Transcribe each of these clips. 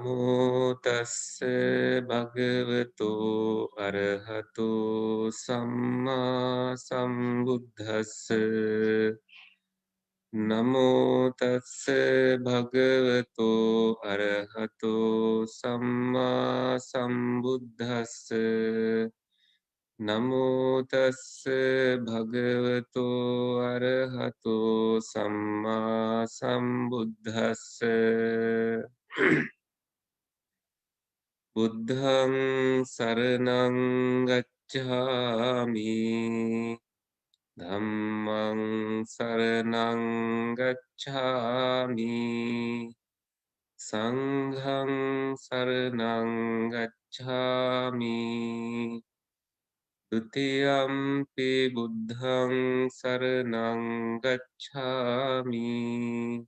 නමෝ තස්ස භගවතු අරහතු සම්මා සම්බුද්දස්ස නමෝ තස්ස භගවතු අරහතු සම්මා සම්බුද්දස්ස නමෝ තස්ස භගවතු අරහතු සම්මා සම්බුද්දස්ස බුද්ධං සරණං ගච්ඡාමි ධම්මං සරණං ගච්ඡාමි සංඝං සරණං ගච්ඡාමි ဒ ුතියම්පි බුද්ධං සරණං ගච්ඡාමි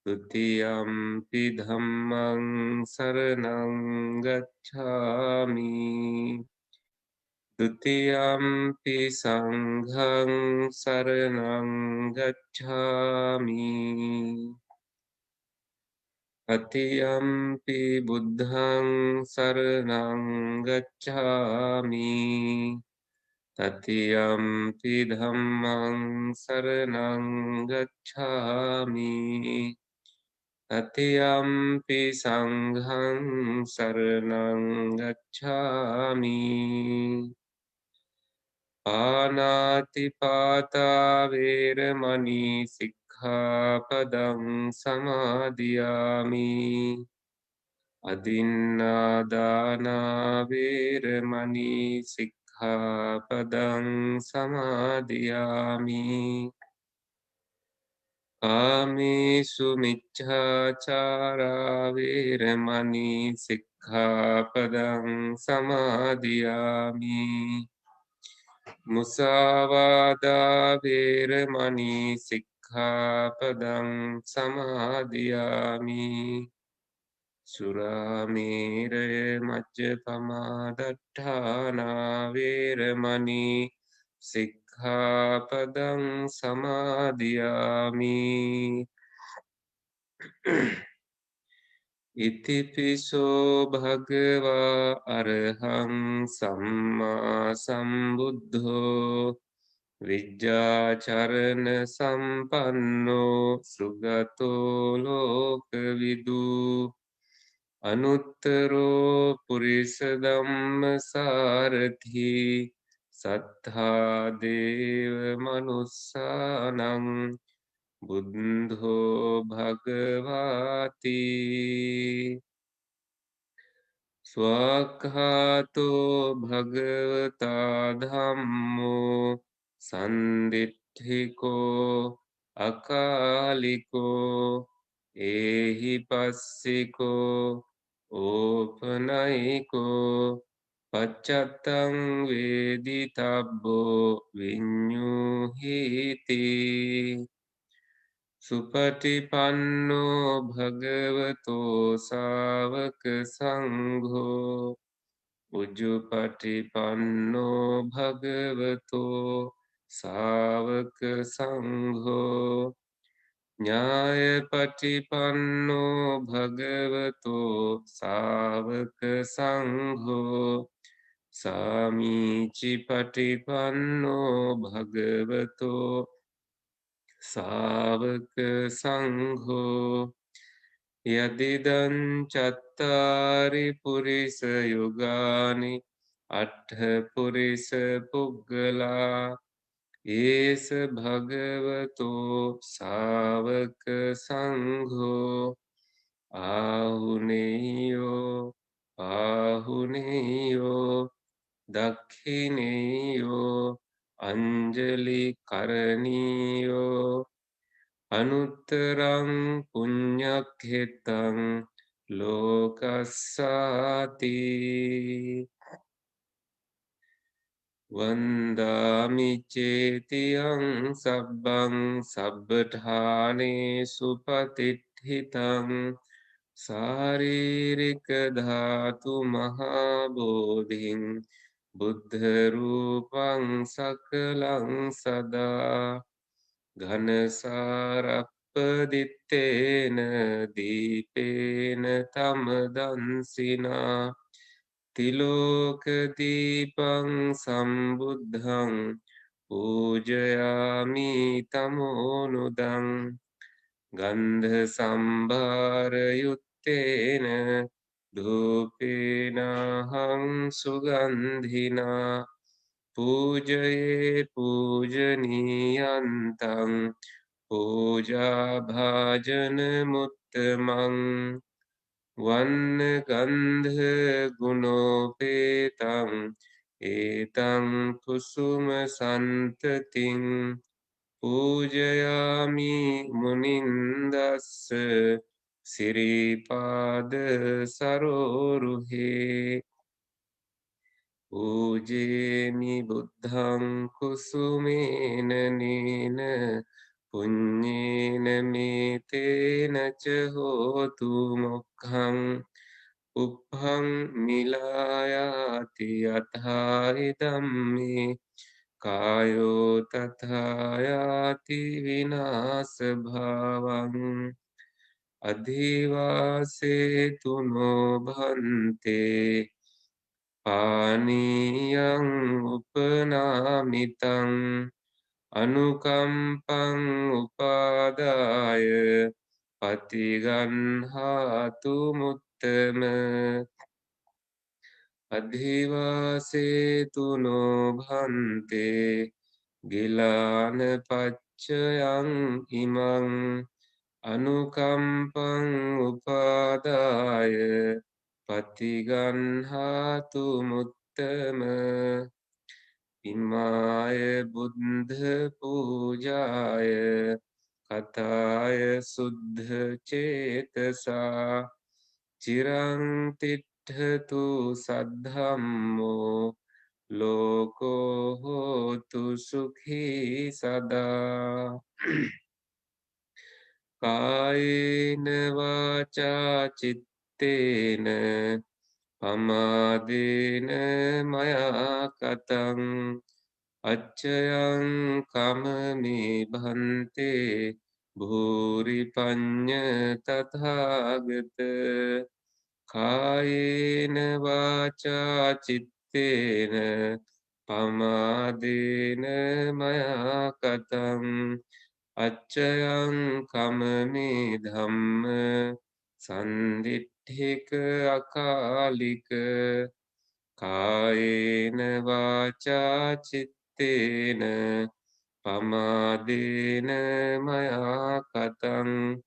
තුතියම්පි ධම්මං සරණං ගච්ඡාමි තුතියම්පි සංඝං සරණං ගච්ඡාමි තතියම්පි බුද්ධං සරණං ගච්ඡාමි තතියම්පි ධම්මං සරණං ගච්ඡාමි තතියම්පි සංඝං සරණං ගච්ඡාමි පානාති පාතා වේරමණී සික්ඛාපදං සමාදියාමි අදින්නාදාන වේරමණී සික්ඛාපදං සමාදියාමි කාමේසු මිච්ඡාචාරා වේරමණී සික්ඛාපදං සමාදියාමි මුසාවාදා වේරමණී සික්ඛාපදං සමාදියාමි සුරාමේරය මජ්ජපමා දට්ඨානා වේරමණී සික්ඛාපදං සමාදියාමි ඉතිපිසෝ භගවා අරහං සම්මා සම්බුද්ධෝ විජ්ජාචරණ සම්පන්නෝ සුගතෝ ලෝකවිදු අනුත්තරෝ පුරිස ධම්මසාරථි සත්තා දේව මනුස්සානං බුද්ධෝ භගවාති ස්වාක්ඛාතෝ භගවතා ධම්මෝ සන්දිට්ඨිකෝ අකාලිකෝ ඒහි පස්සිකෝ ඕපනයිකෝ පච්චත්තං වේදිතබ්බෝ විඤ්ඤුහිති සුපටිපන්නෝ භගවතෝ සාවක සංඝෝ උජුපටිපන්නෝ භගවතෝ සාවක සංඝෝ ඥායපටිපන්නෝ භගවතෝ සාවක සංඝෝ සාමීචි පටිපන්නෝ භගවතෝ සාවක සංඝෝ යදිදං චත්තාරි පුරිස යුගානි අට්ඨ පුරිස පුග්ගලා ඒස භගවතෝ සාවක සංඝෝ ආහුනේයෝ ආහුනේයෝ දක්ඛිනේයෝ අංජලි කරණීයෝ අනුත්තරං පුඤ්ඤක්ඛෙතං ලෝකස්සාති වන්දාමි චේතියං සබ්බං සබ්බඨානේසු පතිට්ඨිතං සාරීරික ධාතු මහා බෝධින් බුද්ධ රූපං සකලං සදා ඝනසාරප්ප uppadittena දීපේන තමදන්සිනා තිලෝකදීපං සම්බුද්ධං පූජයාමි තමෝනුදං ගන්ධ සම්භාරයුත්තේන ධූපේනහං සුගන්ධිනා පූජයේ පූජනීයන්තං පූජාභාජන මුත්තමං වන්න ගන්ධ ගුණෝපේතං ඒතං කුසුම සන්තතින් පූජයාමි මුනින්දස්ස සිරිපාද සරෝරුහේ පූජේමි බුද්ධං කුසුමේන නේන පුඤ්ඤේන මේතේන ච හෝතු මොක්ඛං උප්පං මිලායාති යථායි ධම්මේ කායෝ තථායාති විනාශ භාවං අධිවාසේතුනෝ භන්තේ පානීයං උපනාමිතං අනුකම්පං උපාදාය පතිගන්හාතු මුත්තම අධිවාසේතුනෝ භන්තේ ගිලාන පච්චයං ඉමං අනුකම්පං උපාදාය පතිගන්හාතු මුත්තම ඉමාය බුද්ධ පූජාය කතාය සුද්ධ චේතසා චිරං තිට්ඨතු සද්ධම්මෝ ලෝකෝ හෝතු සුඛී සදා කායේන වාචා චිත්තේන පමාදේන මයා කතං අච්චයං කමමේ භන්තේ භූරි පඤ්ඤ තථාගත කායේන වාචා චිත්තේන පමාදේන මයා කතං අච්චයං කමමේ ධම්ම සන්දිට්ඨික අකාලික කායේන වාචා චිත්තේන පමාදේන මයා කතං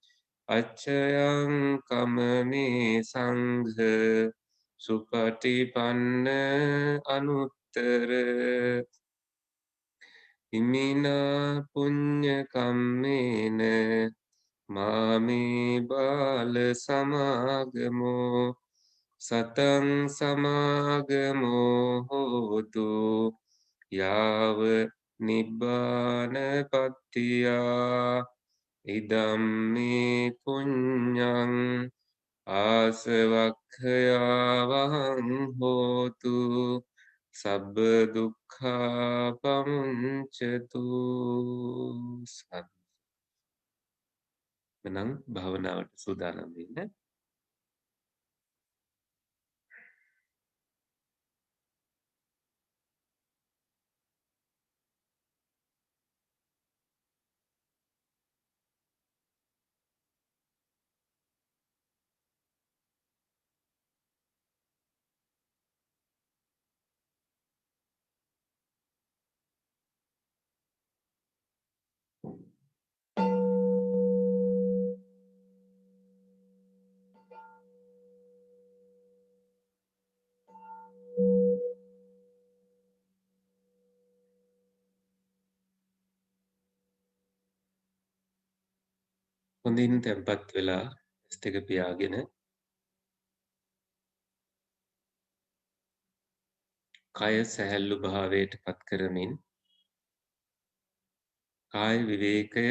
අච්චයං කමමේ සංඝ සුපටිපන්න අනුත්තර ඉමිනා පුඤ්ඤ කම්මේන මාමේ බාල සමාගමෝ සතං සමාගමෝ හෝතු යාව නිබ්බානපත්තියා ඉදම්මේ පුඤ්ඤං ආසවක්ඛයාවහං හෝතු සබ්බ දුක්ඛා පමුංචතු මනං භාවනාවට සූදානම් වෙන්න හොඳින් තැම්පත් වෙලා ඇස් දෙක පියාගෙන කය සැහැල්ලු භාවයට පත් කරමින් කාය විවේකය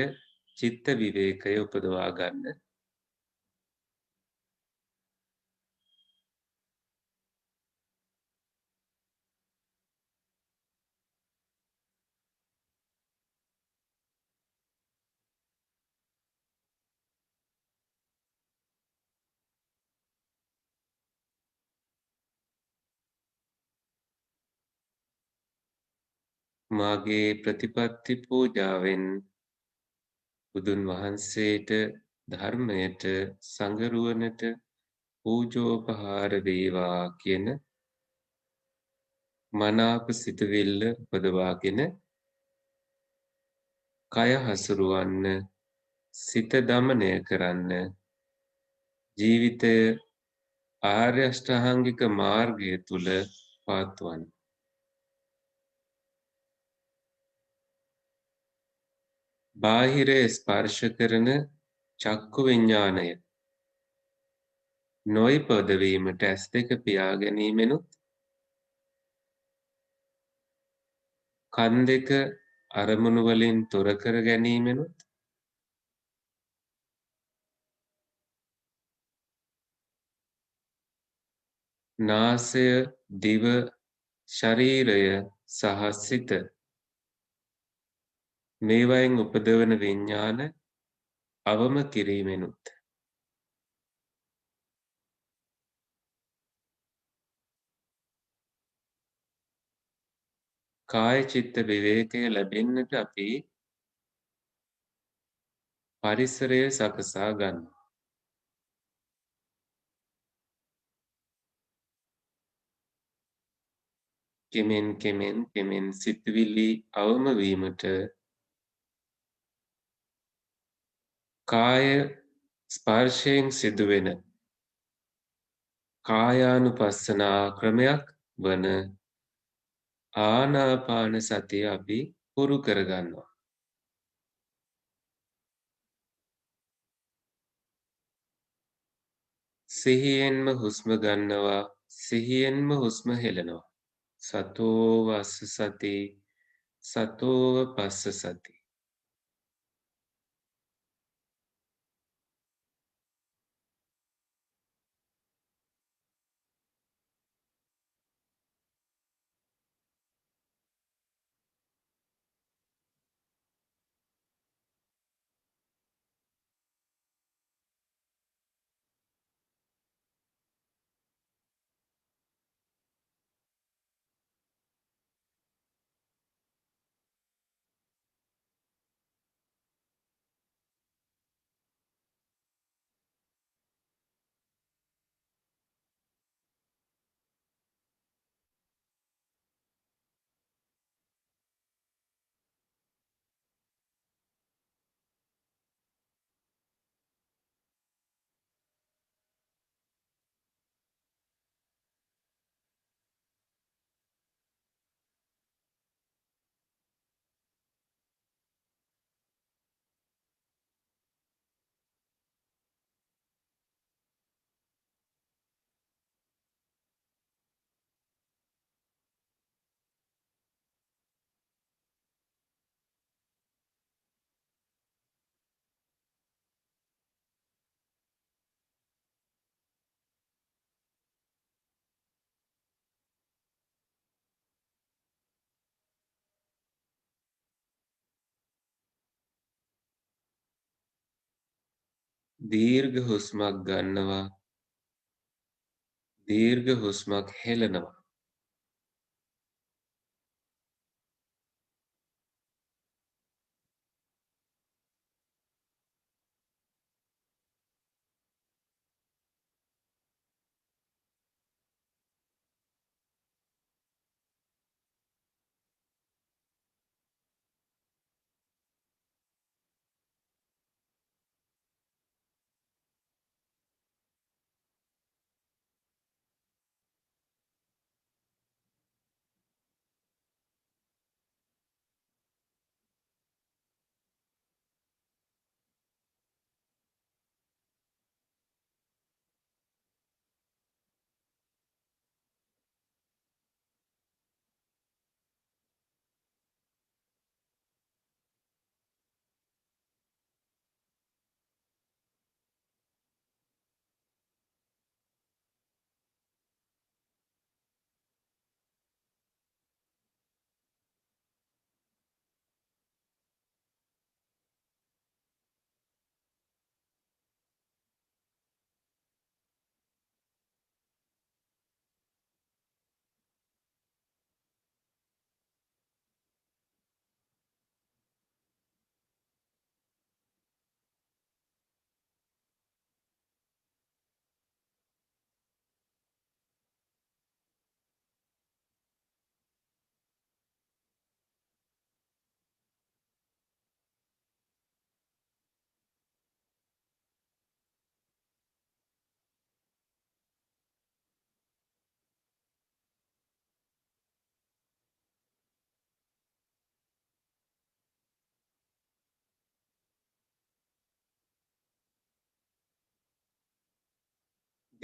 චිත්ත විවේකය උපදවා ගන්න මාගේ ප්‍රතිපත්ති පූජාවෙන් බුදුන් වහන්සේට ධර්මයට සඟරුවනට පූජෝපහාර වේවා කියන මනාප සිතුවිල්ල උපදවාගෙන කය හසුරුවන්න සිත දමනය කරන්න ජීවිතය ආර්ය අෂ්ටාංගික මාර්ගය තුල පාත්වන්න. බාහිරය ස්පර්ශ කරන චක්කු විඤ්ඤාණය නොයිපදවීමට ඇස් දෙක පියා ගැනීමෙනුත් කන් දෙක අරමුණු වලින් තොර කර ගැනීමෙනුත් නාසය දිව ශරීරය සහ සිත මේවයින් උපදවන විඤ්ඤාණ අවම කිරීමෙනුත් කාය චිත්ත විවේකය ලැබෙන්නට අපි පරිසරය සකසා ගන්නවා. කෙමෙන් සිතුවිලි අවම වීමට කාය ස්පර්ශයෙන් සිදුවෙන කායානුපස්සනා ක්‍රමයක් වන ආනාපාන සතිය අපි හුරු කරගන්නවා. සිහියෙන්ම හුස්ම ගන්නවා සිහියෙන්ම හුස්ම හෙලනවා. සතෝ වස්ස සති සතෝව පස්ස සති. දීර්ඝ හුස්මක් ගන්නවා දීර්ඝ හුස්මක් හෙලනවා.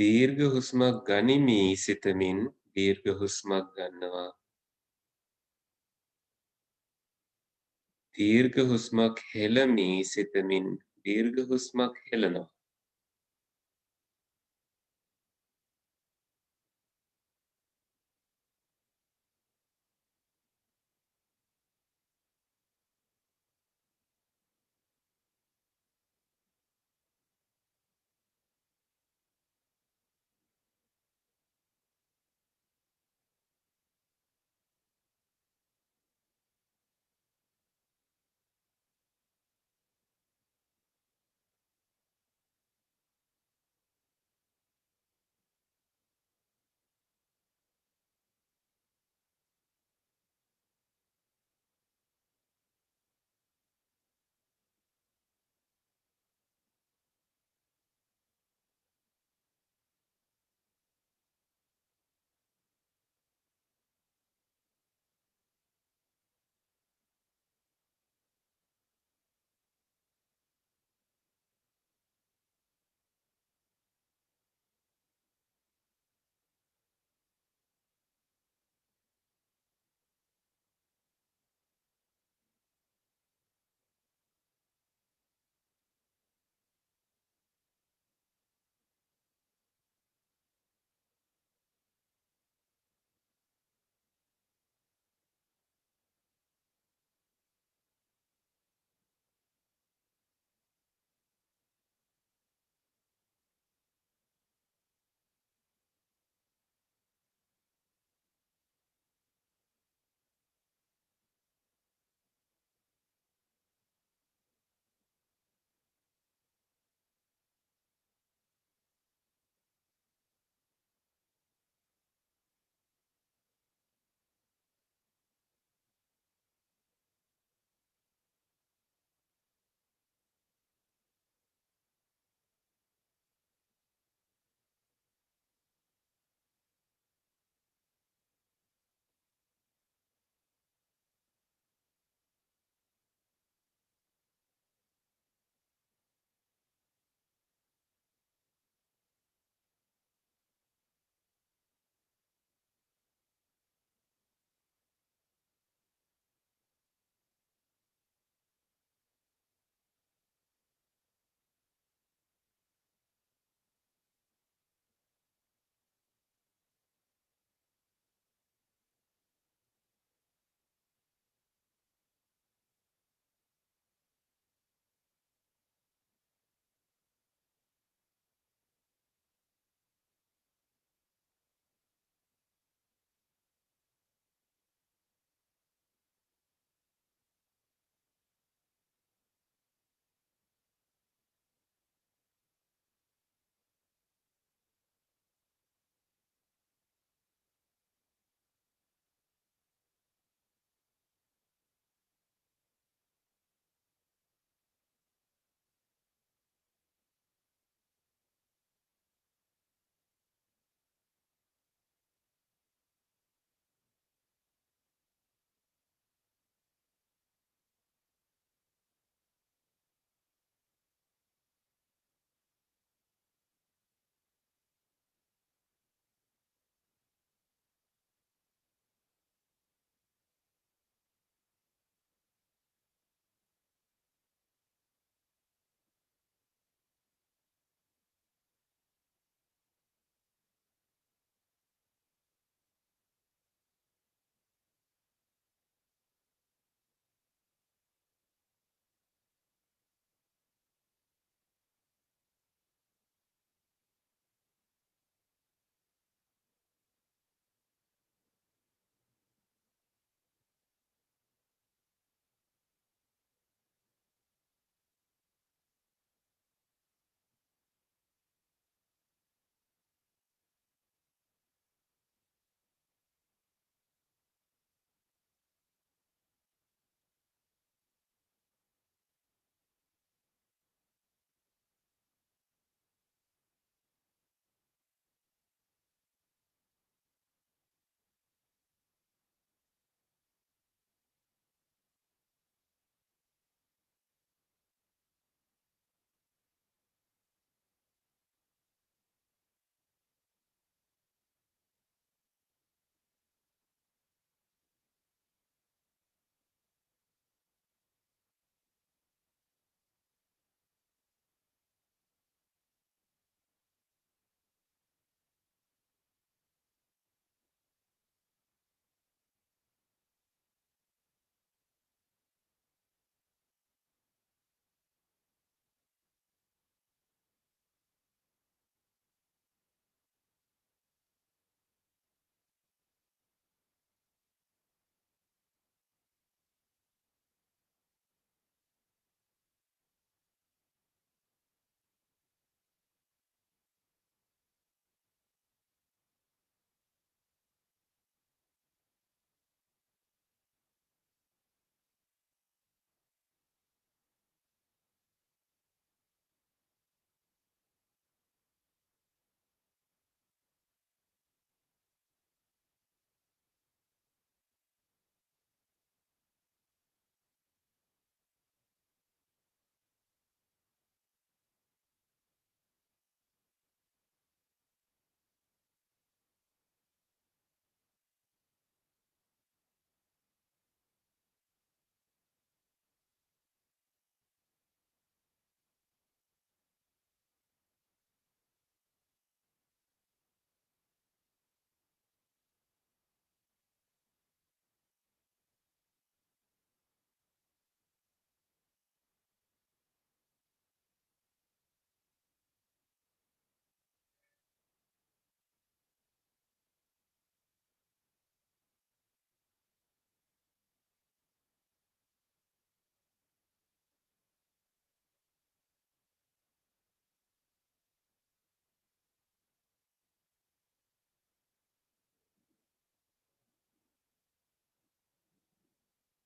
දීර්ඝ හුස්මක් ගනිමි සිතමින් දීර්ඝ හුස්මක් ගන්නවා. දීර්ඝ හුස්මක් හෙළමි සිතමින් දීර්ඝ හුස්මක් හෙළනවා.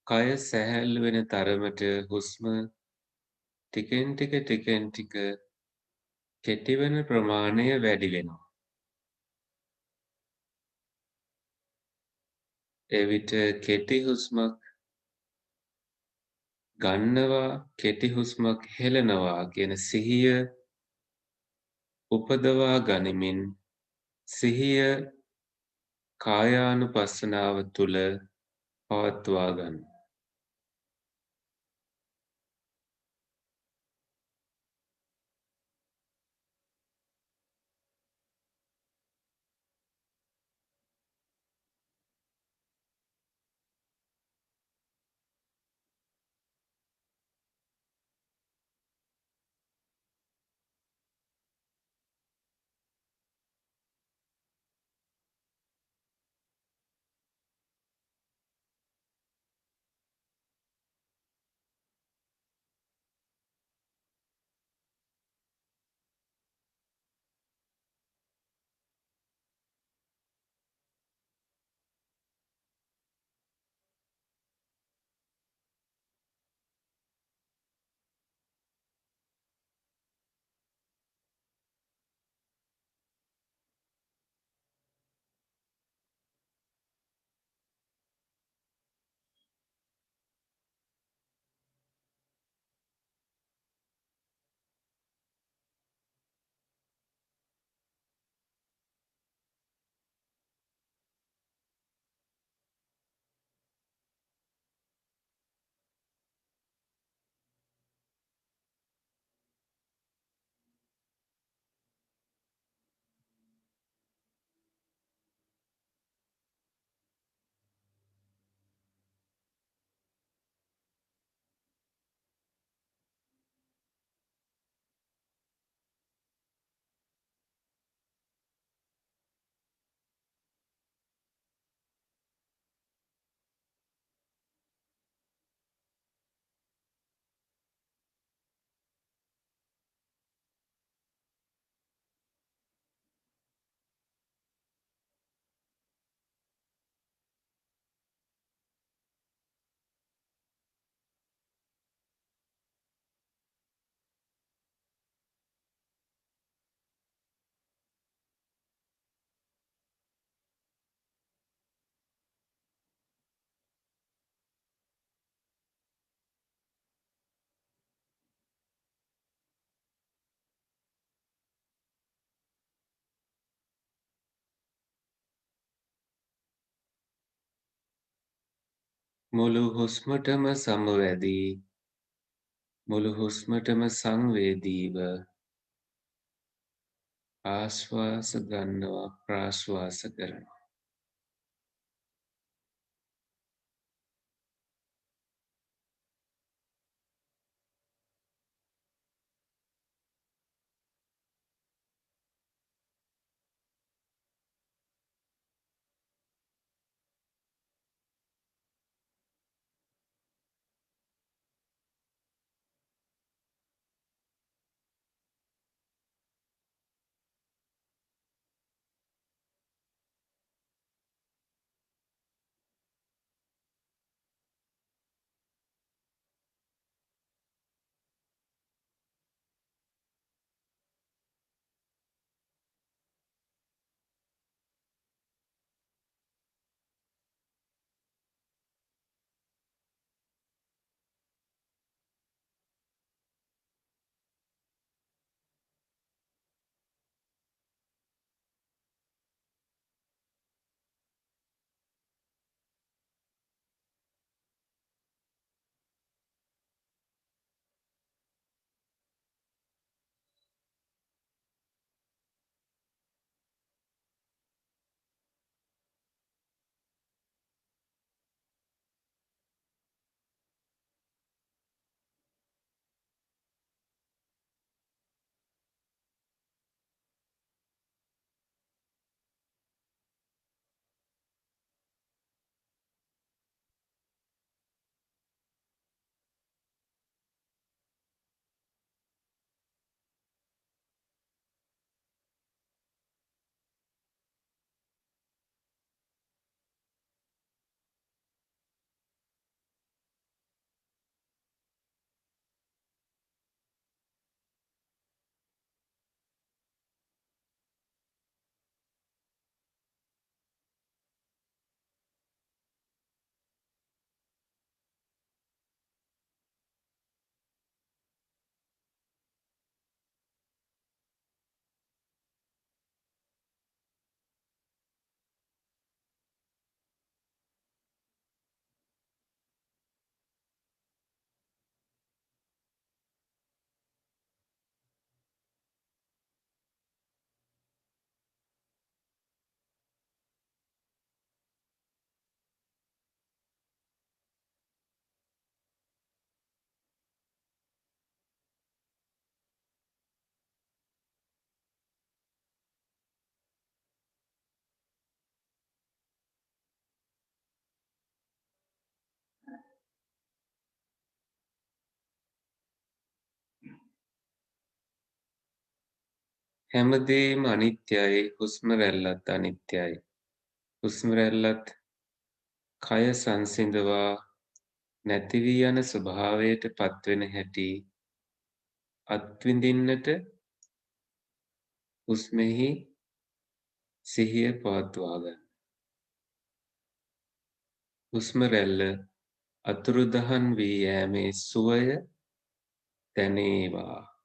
කය සැහැල්ලු වෙන තරමට හුස්ම ටිකෙන් ටික ටිකෙන් ටික කෙටිවෙන ප්‍රමාණය වැඩි වෙනවා. එවිට කෙටි හුස්මක් ගන්නවා කෙටි හුස්මක් හෙළනවා කියන සිහිය උපදවා ගනිමින් සිහිය කායානුපස්සනාව තුළ පවත්වා ගන්න. මුළු හුස්මටම සමවැදී මුළු හුස්මටම සංවේදීව ආශ්වාස ගන්නවා ප්‍රාශ්වාස කරනවා. හැමදේම අනිත්‍යයි. හුස්ම රැල්ලත් අනිත්‍යයි. හුස්ම රැල්ලත් කය සංසිඳවා නැති වී යන ස්වභාවයට පත්වෙන හැටි අත්විඳින්නට හුස්මෙහි සිහිය පවත්වා ගන්න. හුස්ම රැල්ල අතුරුදහන් වී යෑමේ සුවය දැනේවා.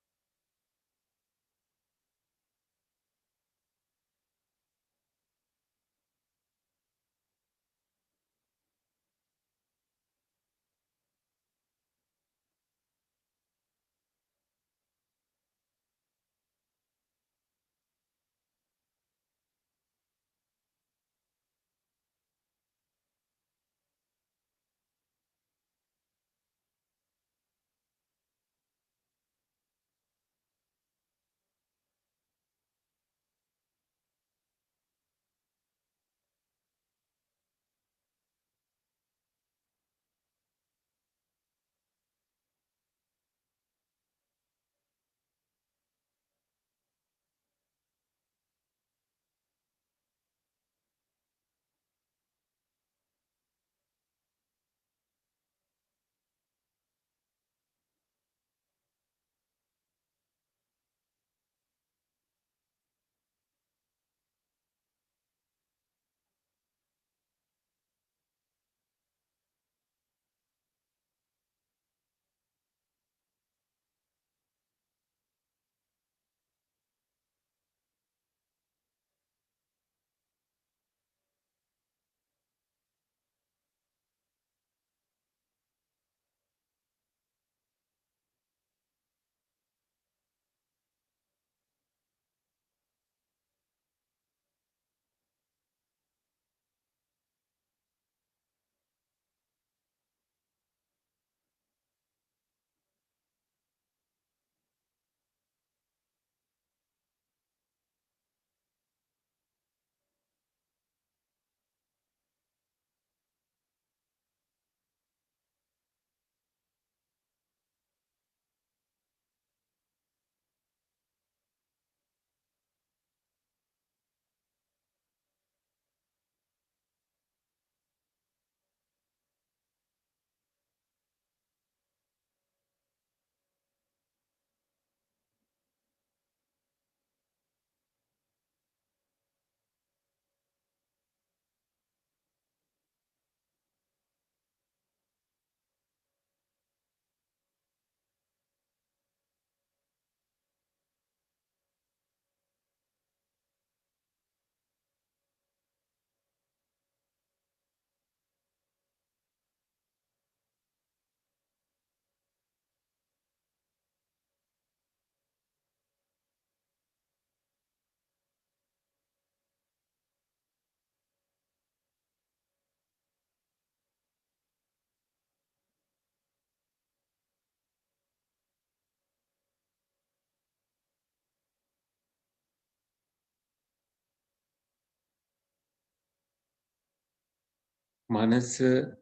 මනස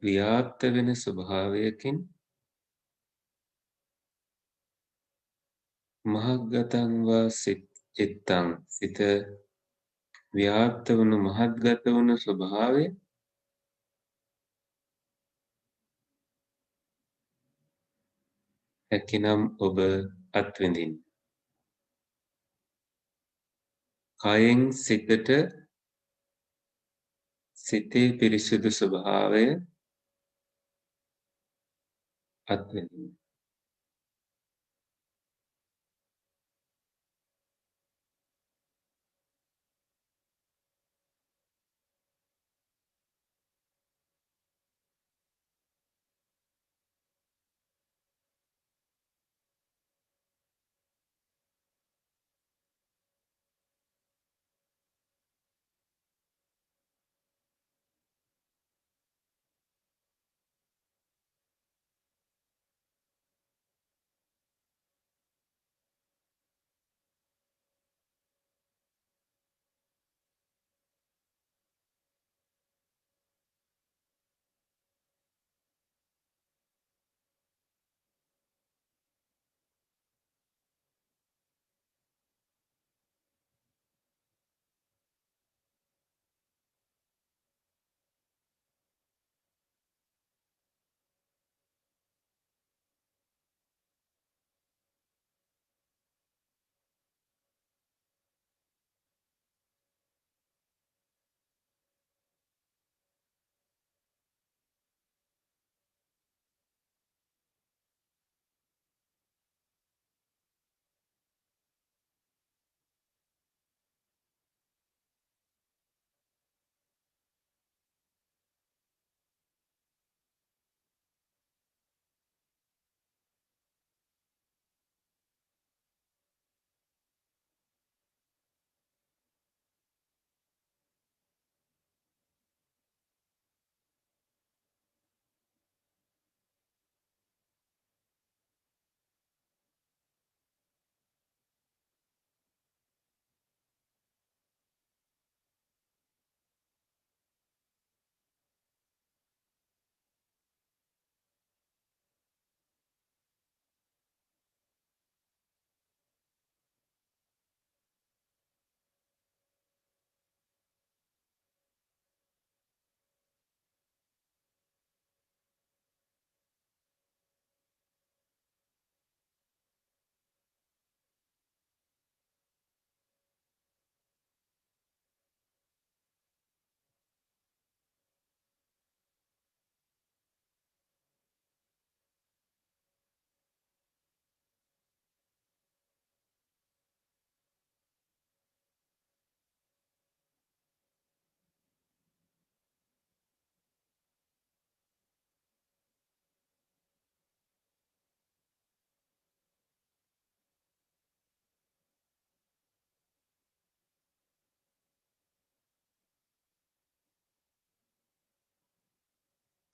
ව්‍යාප්ත වෙන ස්වභාවයකින් මහග්ගතං වා චිත්තං සිත ව්‍යාප්ත වුණු මහත්ගත වුණු ස්වභාවය හැකිනම් ඔබ අත්විඳින්න. කයෙන් සිතට සිතේ පිරිසිදු ස්වභාවය අත්විඳින්න.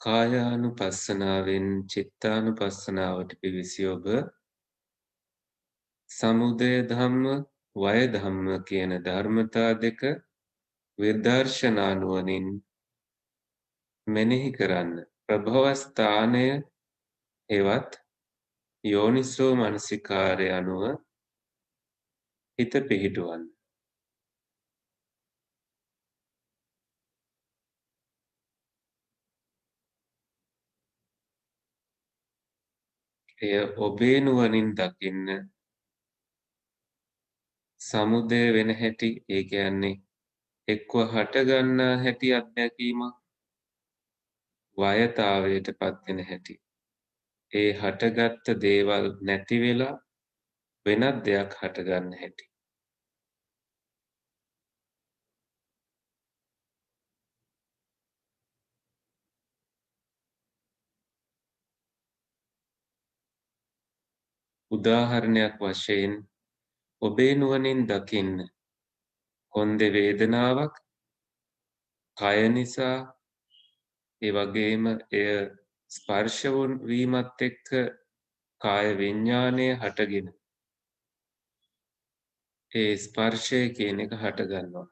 කායානුපස්සනාවෙන් චිත්තානුපස්සනාවට පිවිසි ඔබ සමුදය ධම්ම වය ධම්ම කියන ධර්මතා දෙක විදර්ශනා නුවණින් මෙනෙහි කරන්න. ප්‍රභවස්ථානය හෙවත් යෝනිසෝ මනසිකාරය අනුව හිත පිහිටුවන්න. එය ඔබේ නුවණින් දකින්න සමුදය වෙන හැටි, ඒ කියන්නේ එක්ව හටගන්නා හැටි අත්දැකීමක්, වයතාවයට පත්වෙන හැටි. ඒ හටගත්ත දේවල් නැති වෙලා වෙනත් දෙයක් හටගන්න හැටි. උදාහරණයක් වශයෙන් ඔබේ නුවණින් දකින්න කොන්දේ වේදනාවක් කය නිසා, ඒ වගේම එය ස්පර්ශ වීමත් එක්ක කාය විඤ්ඤාණය හටගෙන ඒ ස්පර්ශය කියන එක හටගන්නවා.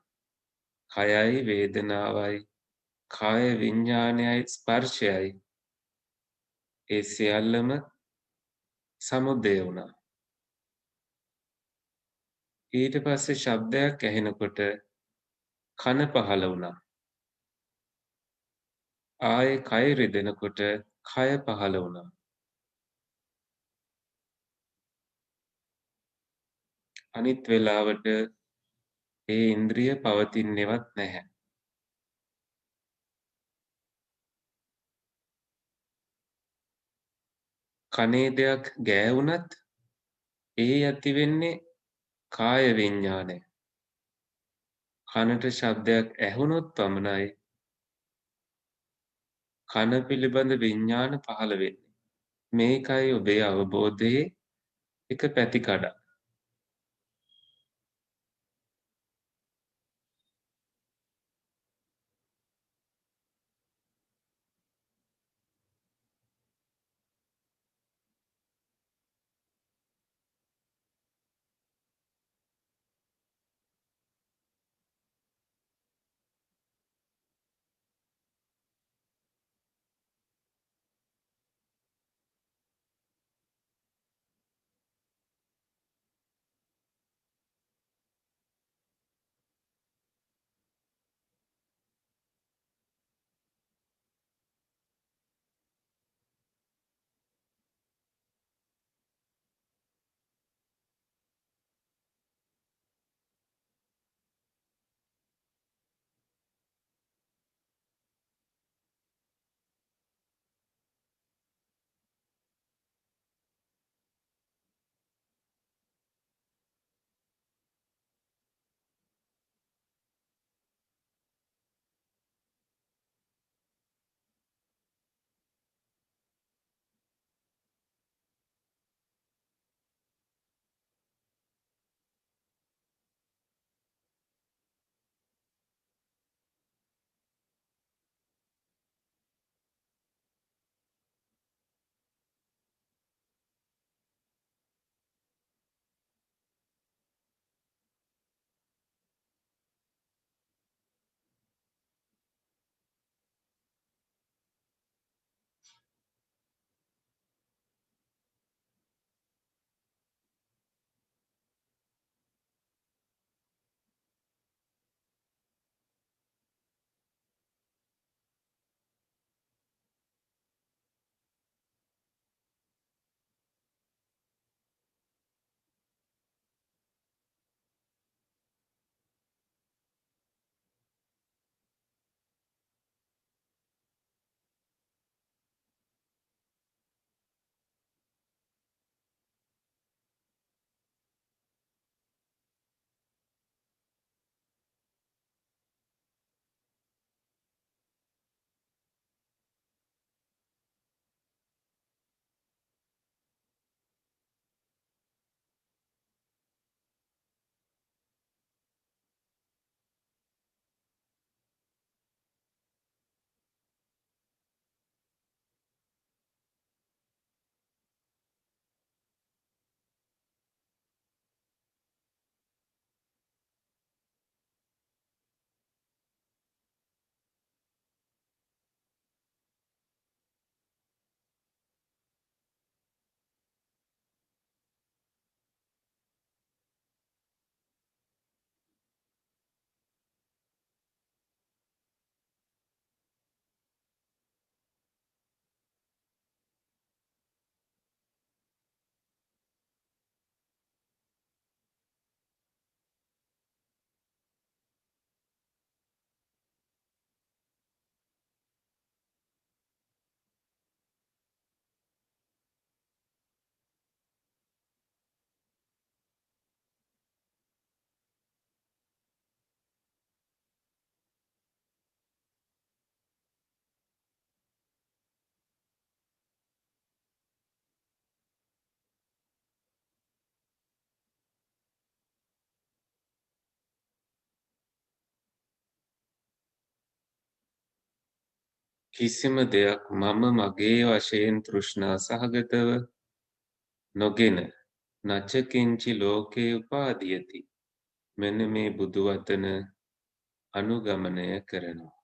කයයි වේදනාවයි කාය විඤ්ඤාණයයි ස්පර්ශයයි ඒ සියල්ලම සමුදය වුණා. ඊට පස්සේ ශබ්දයක් ඇහෙනකොට කන පහළ වුණා. ආයේ කය රිදෙනකොට කය පහළ වුණා. අනිත් වෙලාවට ඒ ඉන්ද්‍රිය පවතින්නේවත් නැහැ. කනේ දෙයක් ගෑවුනත් ඒ ඇති වෙන්නේ කාය විඤ්ඤාණය. කනට ශබ්දයක් ඇහුනොත් පමණයි කන පිළිබඳ විඤ්ඤාණ පහළ වෙන්නේ. මේකයි ඔබේ අවබෝධයේ එක පැතිකඩක්. කිසිම දෙයක් මම මගේ වශයෙන් තෘෂ්ණා සහගතව නොගෙන නචකින්චි ලෝකේ උපාදීයති. මෙන්න මේ බුදු වචන අනුගමනය කරනවා.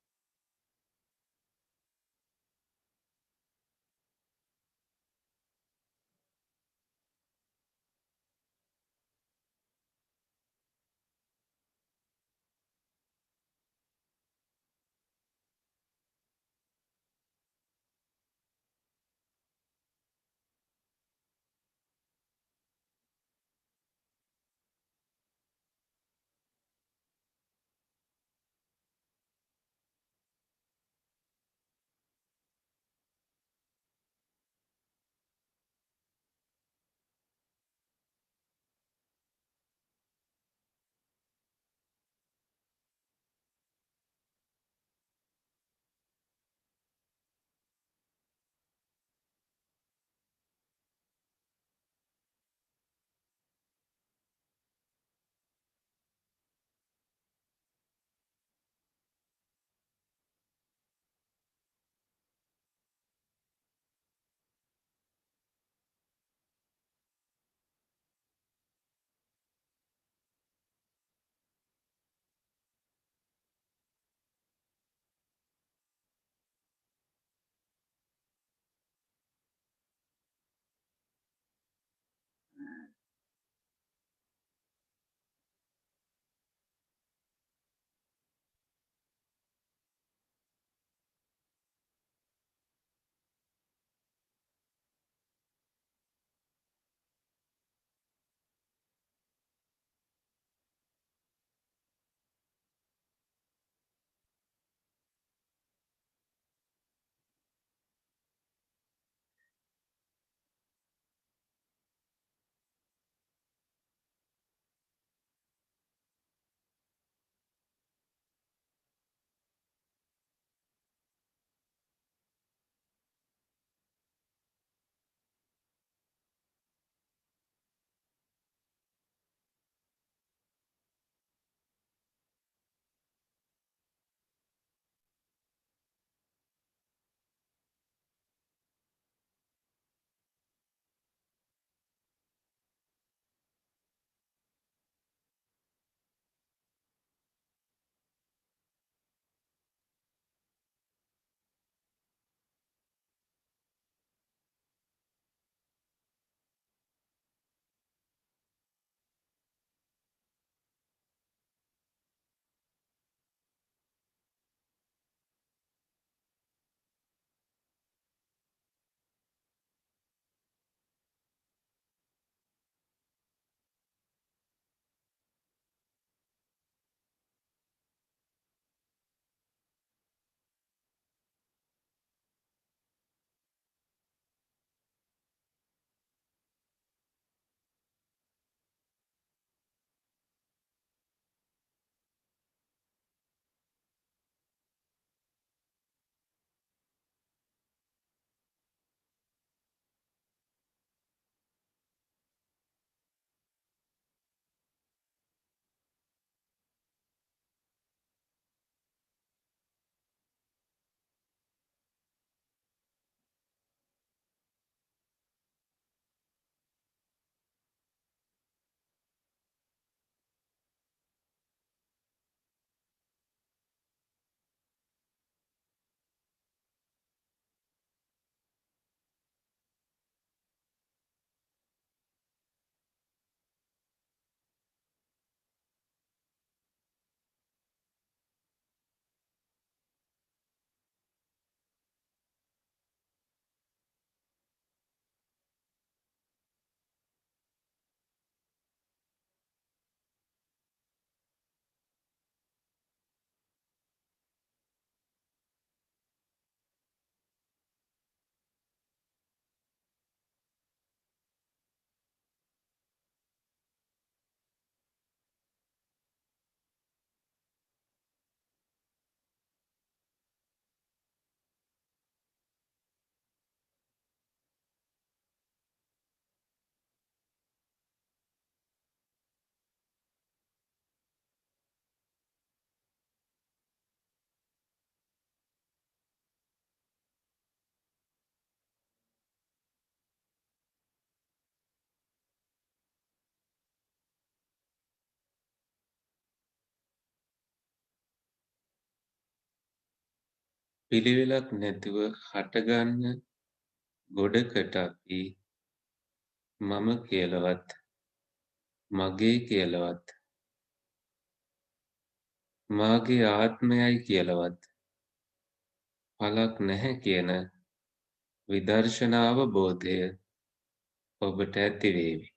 පිළිවෙලක් නැතිව හටගන්න ගොඩකට අපි මම කියලවත් මගේ කියලවත් මාගේ ආත්මයයි කියලවත් පලක් නැහැ කියන විදර්ශනාවබෝධය ඔබට ඇතිවේවි.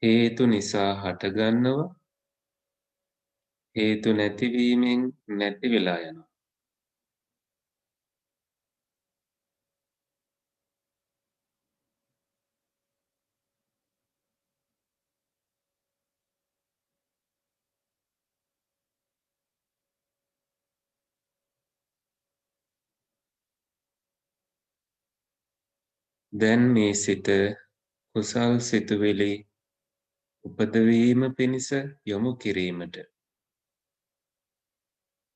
හේතු නිසා හටගන්නවා හේතු නැතිවීමෙන් නැතිවෙලා යනවා. දැන් මේ සිත කුසල් සිතුවිලි උපදවීම පිණිස යොමු කිරීමට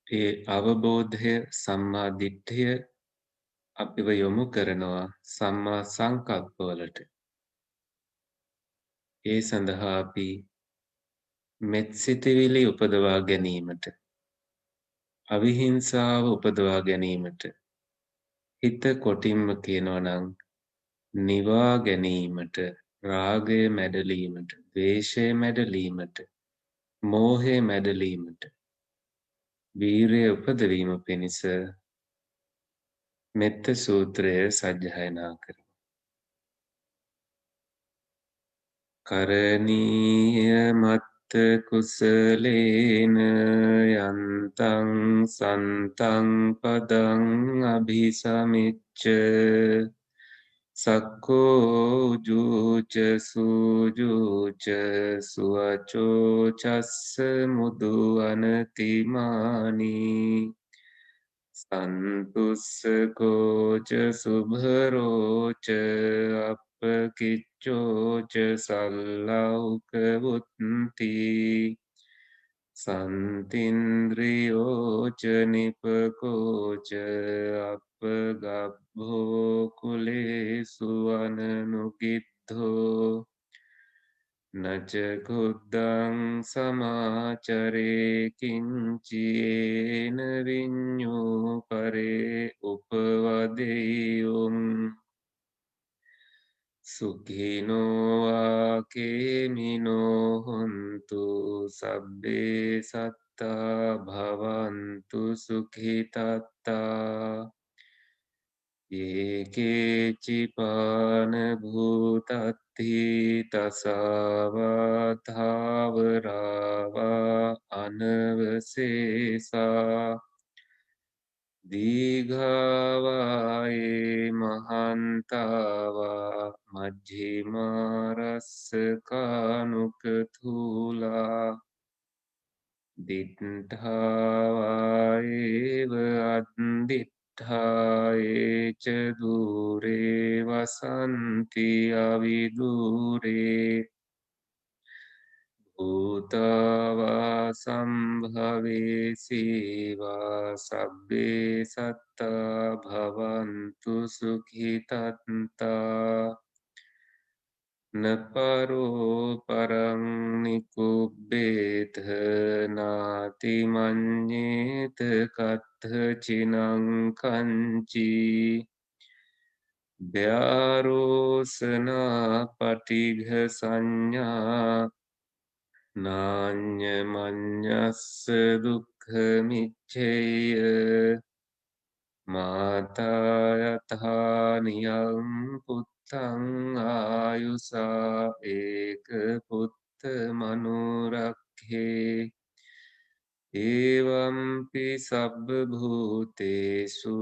ඒ අවබෝධය සම්මා දිට්ඨිය අපිව යොමු කරනවා සම්මා සංකල්පවලට. ඒ සඳහා අපි මෙත් සිතිවිලි උපදවා ගැනීමට අවිහිංසාව උපදවා ගැනීමට හිත කොටින්ම කියනවා නම් නිවා ගැනීමට රාගය මැඩලීමට ද්වේෂය මැඩලීමට මෝහය මැඩලීමට වීරය උපදවීම පිණිස මෙත්ත සූත්‍රය සජ්ජායනා කරමු. කරණීය මත්ත කුසලේන යන්තං සන්තං පදං අභිසමිච්ච සක්කෝ උජුච සූජුච සුවචෝ චස්ස මුදු අනතිමානී සන්තුස්සකෝච සුභරෝච අපකිච්චෝච සල්ලෞකවුත්ති සන්තින්ද්‍රියෝච නිපකෝච අපගබ්බෝ කුලේසු අනනුගිද්ධෝ නච කුද්දං සමාචරේ කිංචියේන විඤ්ඤූ පරේ උපවදෙය්‍යුම් සුඛිනෝ ආකේමිනෝ හොන්තු සබ්බේ සත්තා භවන්තු සුඛිතත්තා ඒකේචිපාන භූතත්ති තසාවතාවරාවා අනවසේසා දීඝාවායේ මහන්තාවා මජ්ජිමාරස්සකානුකතුලා දිට්ඨාවායේව අද්දිට්ඨායේච දුරේ වසන්ති අවිදුරේ භූතාවා සම්භවේසීවා සබ්බේ සත්තා භවන්තු සුඛිතත්තා නපරෝ පරං නිකුබ්බේත නාති මඤ්ඤේත කත්ථචිනං කංචී ධාරෝසනා පටිඝ සංඥා නාඤ්ඤ මඤ්ඤස්ස දුක්ඛ මිච්ඡේය මාතා යථා නියං පුත්තං ආයුසා ඒක පුත්ත මනුරක්ඛේ ඒවම්පි සබ්බ භූතේසු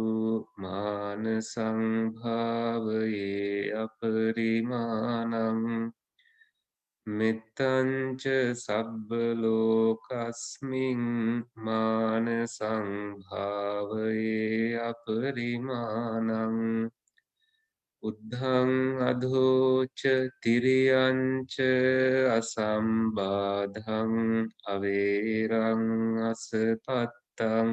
මාන සංභාවයේ අපරිමාණං මෙත්තංච සබ්බ ලෝකස්මින් මාන සංභාවයේ අපරිමාණං උද්ධං අධෝච තිරියංච අසම්බාධං අවේරං අසපත්තං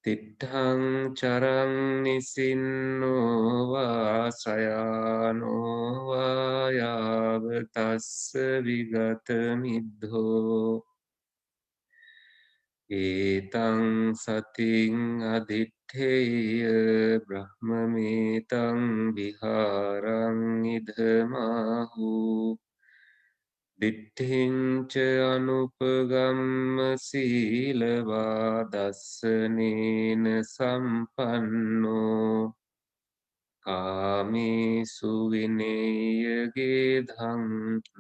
තිට්ඨං චරං නිසින්නෝ වා සයානෝ වා යාව තස්ස විගත මිද්ධෝ ඒතං සතින් අදිත්තේය බ්‍රහ්මමේතං විහාරං ඉදමාහු දිට්ඨිංච අනුපගම්ම සීලවා දස්සනේන සම්පන්නෝ කාමේසු විනේයගේ ධං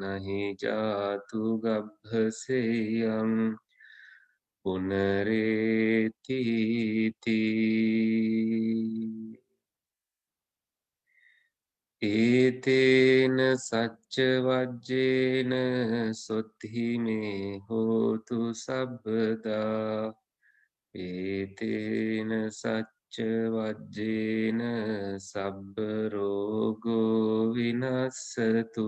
නහි ජාතු ගබ්බසේයං පුනරේතිති ඒතේන සච්ච වජ්ජේන සොත්හි මේ හෝතු සබ්බදා ඒතේන සච්ච වජ්ජේන සබ්බ රෝගෝ විනස්සතු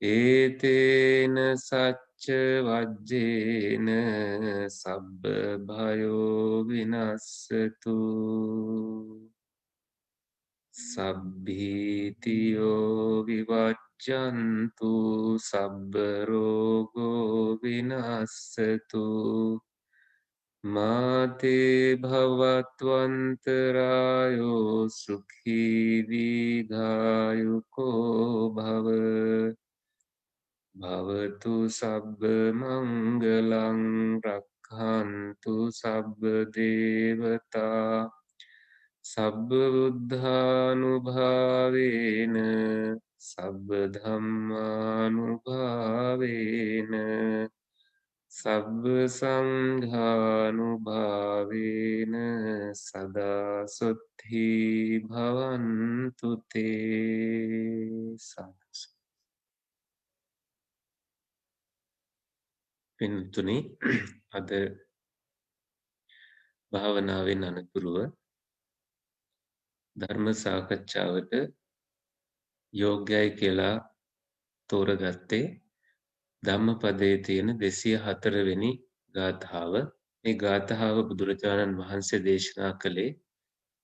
ඒතේන සච්ච වජ්ජේන සබ්බ භයෝ විනස්සතු සබ්බීතියෝ විවච්ඡන්තු සබ්බ රෝගෝ විනස්සතු මාතේ භවත්වන්තරායෝ සුඛී දීඝායුකෝ භව භවතු සබ්බ මංගලං රක්ඛන්තු සබ්බ දේවතා සබ්බ බුද්ධානුභාවේන සබ්බ ධම්මානුභාවේන සබ්බ සංඝානුභාවේන සදා සොත්ථි භවන්තු තේ සාදු. පින්තුනි, අද භාවනාවෙන් අනතුරුව ධර්ම සාකච්ඡාවට යෝග්‍යයි කියලා තෝරගත්තේ ධම්මපදයේ තියෙන 204 වෙනි ගාථාව. මේ ගාථාව බුදුරජාණන් වහන්සේ දේශනා කළේ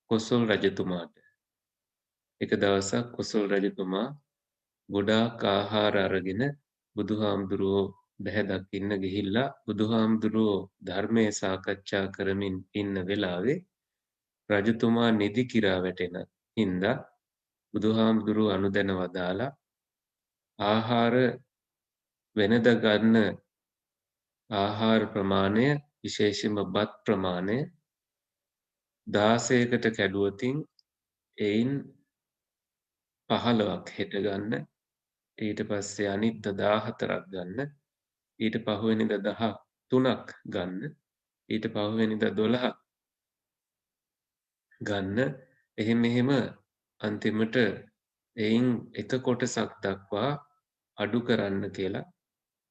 කොසල් රජතුමාට. එක දවසක් කොසල් රජතුමා ගොඩාක් ආහාර අරගෙන බුදුහාමුදුරුවෝ බැහැ දකින්න ගිහිල්ලා බුදුහාමුදුරුවෝ ධර්මයේ සාකච්ඡා කරමින් ඉන්න වෙලාවේ රජතුමා නිදි කිරා වැටෙන හින්දා බුදුහාමුදුරුවෝ අනුදැන වදාලා ආහාර වෙනද ගන්න ආහාර ප්‍රමාණය විශේෂයෙන්ම බත් ප්‍රමාණය 16කට කැඩුවතින් එයින් 15ක් හෙට ගන්න, ඊට පස්සේ අනිත් 14ක් ගන්න, ඊට පහුවෙනිදා 13ක් ගන්න, ඊට පහුවෙනිදා 12ක් ගන්න, එහෙම අන්තිමට එයින් එක කොටසක් දක්වා අඩු කරන්න කියලා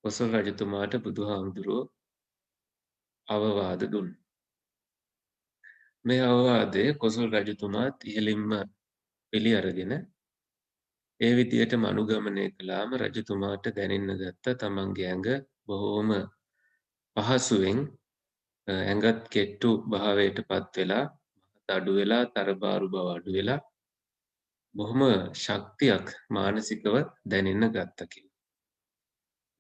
කොසල් රජතුමාට බුදුහාමුදුරුවෝ අවවාද දුන්නා. මේ අවවාදය කොසල් රජතුමාත් ඉහළින්ම පිළි අරගෙන ඒ විදිහටම අනුගමනය කළාම රජතුමාට දැනෙන්න ගත්ත තමන්ගේ ඇඟ බොහෝම පහසුවෙන් ඇඟත් කෙට්ටු භාවයට පත් වෙලා මහත් අඩු වෙලා තරබාරු බව අඩු වෙලා බොහොම ශක්තියක් මානසිකව දැනෙන්න ගත්තා කියලා.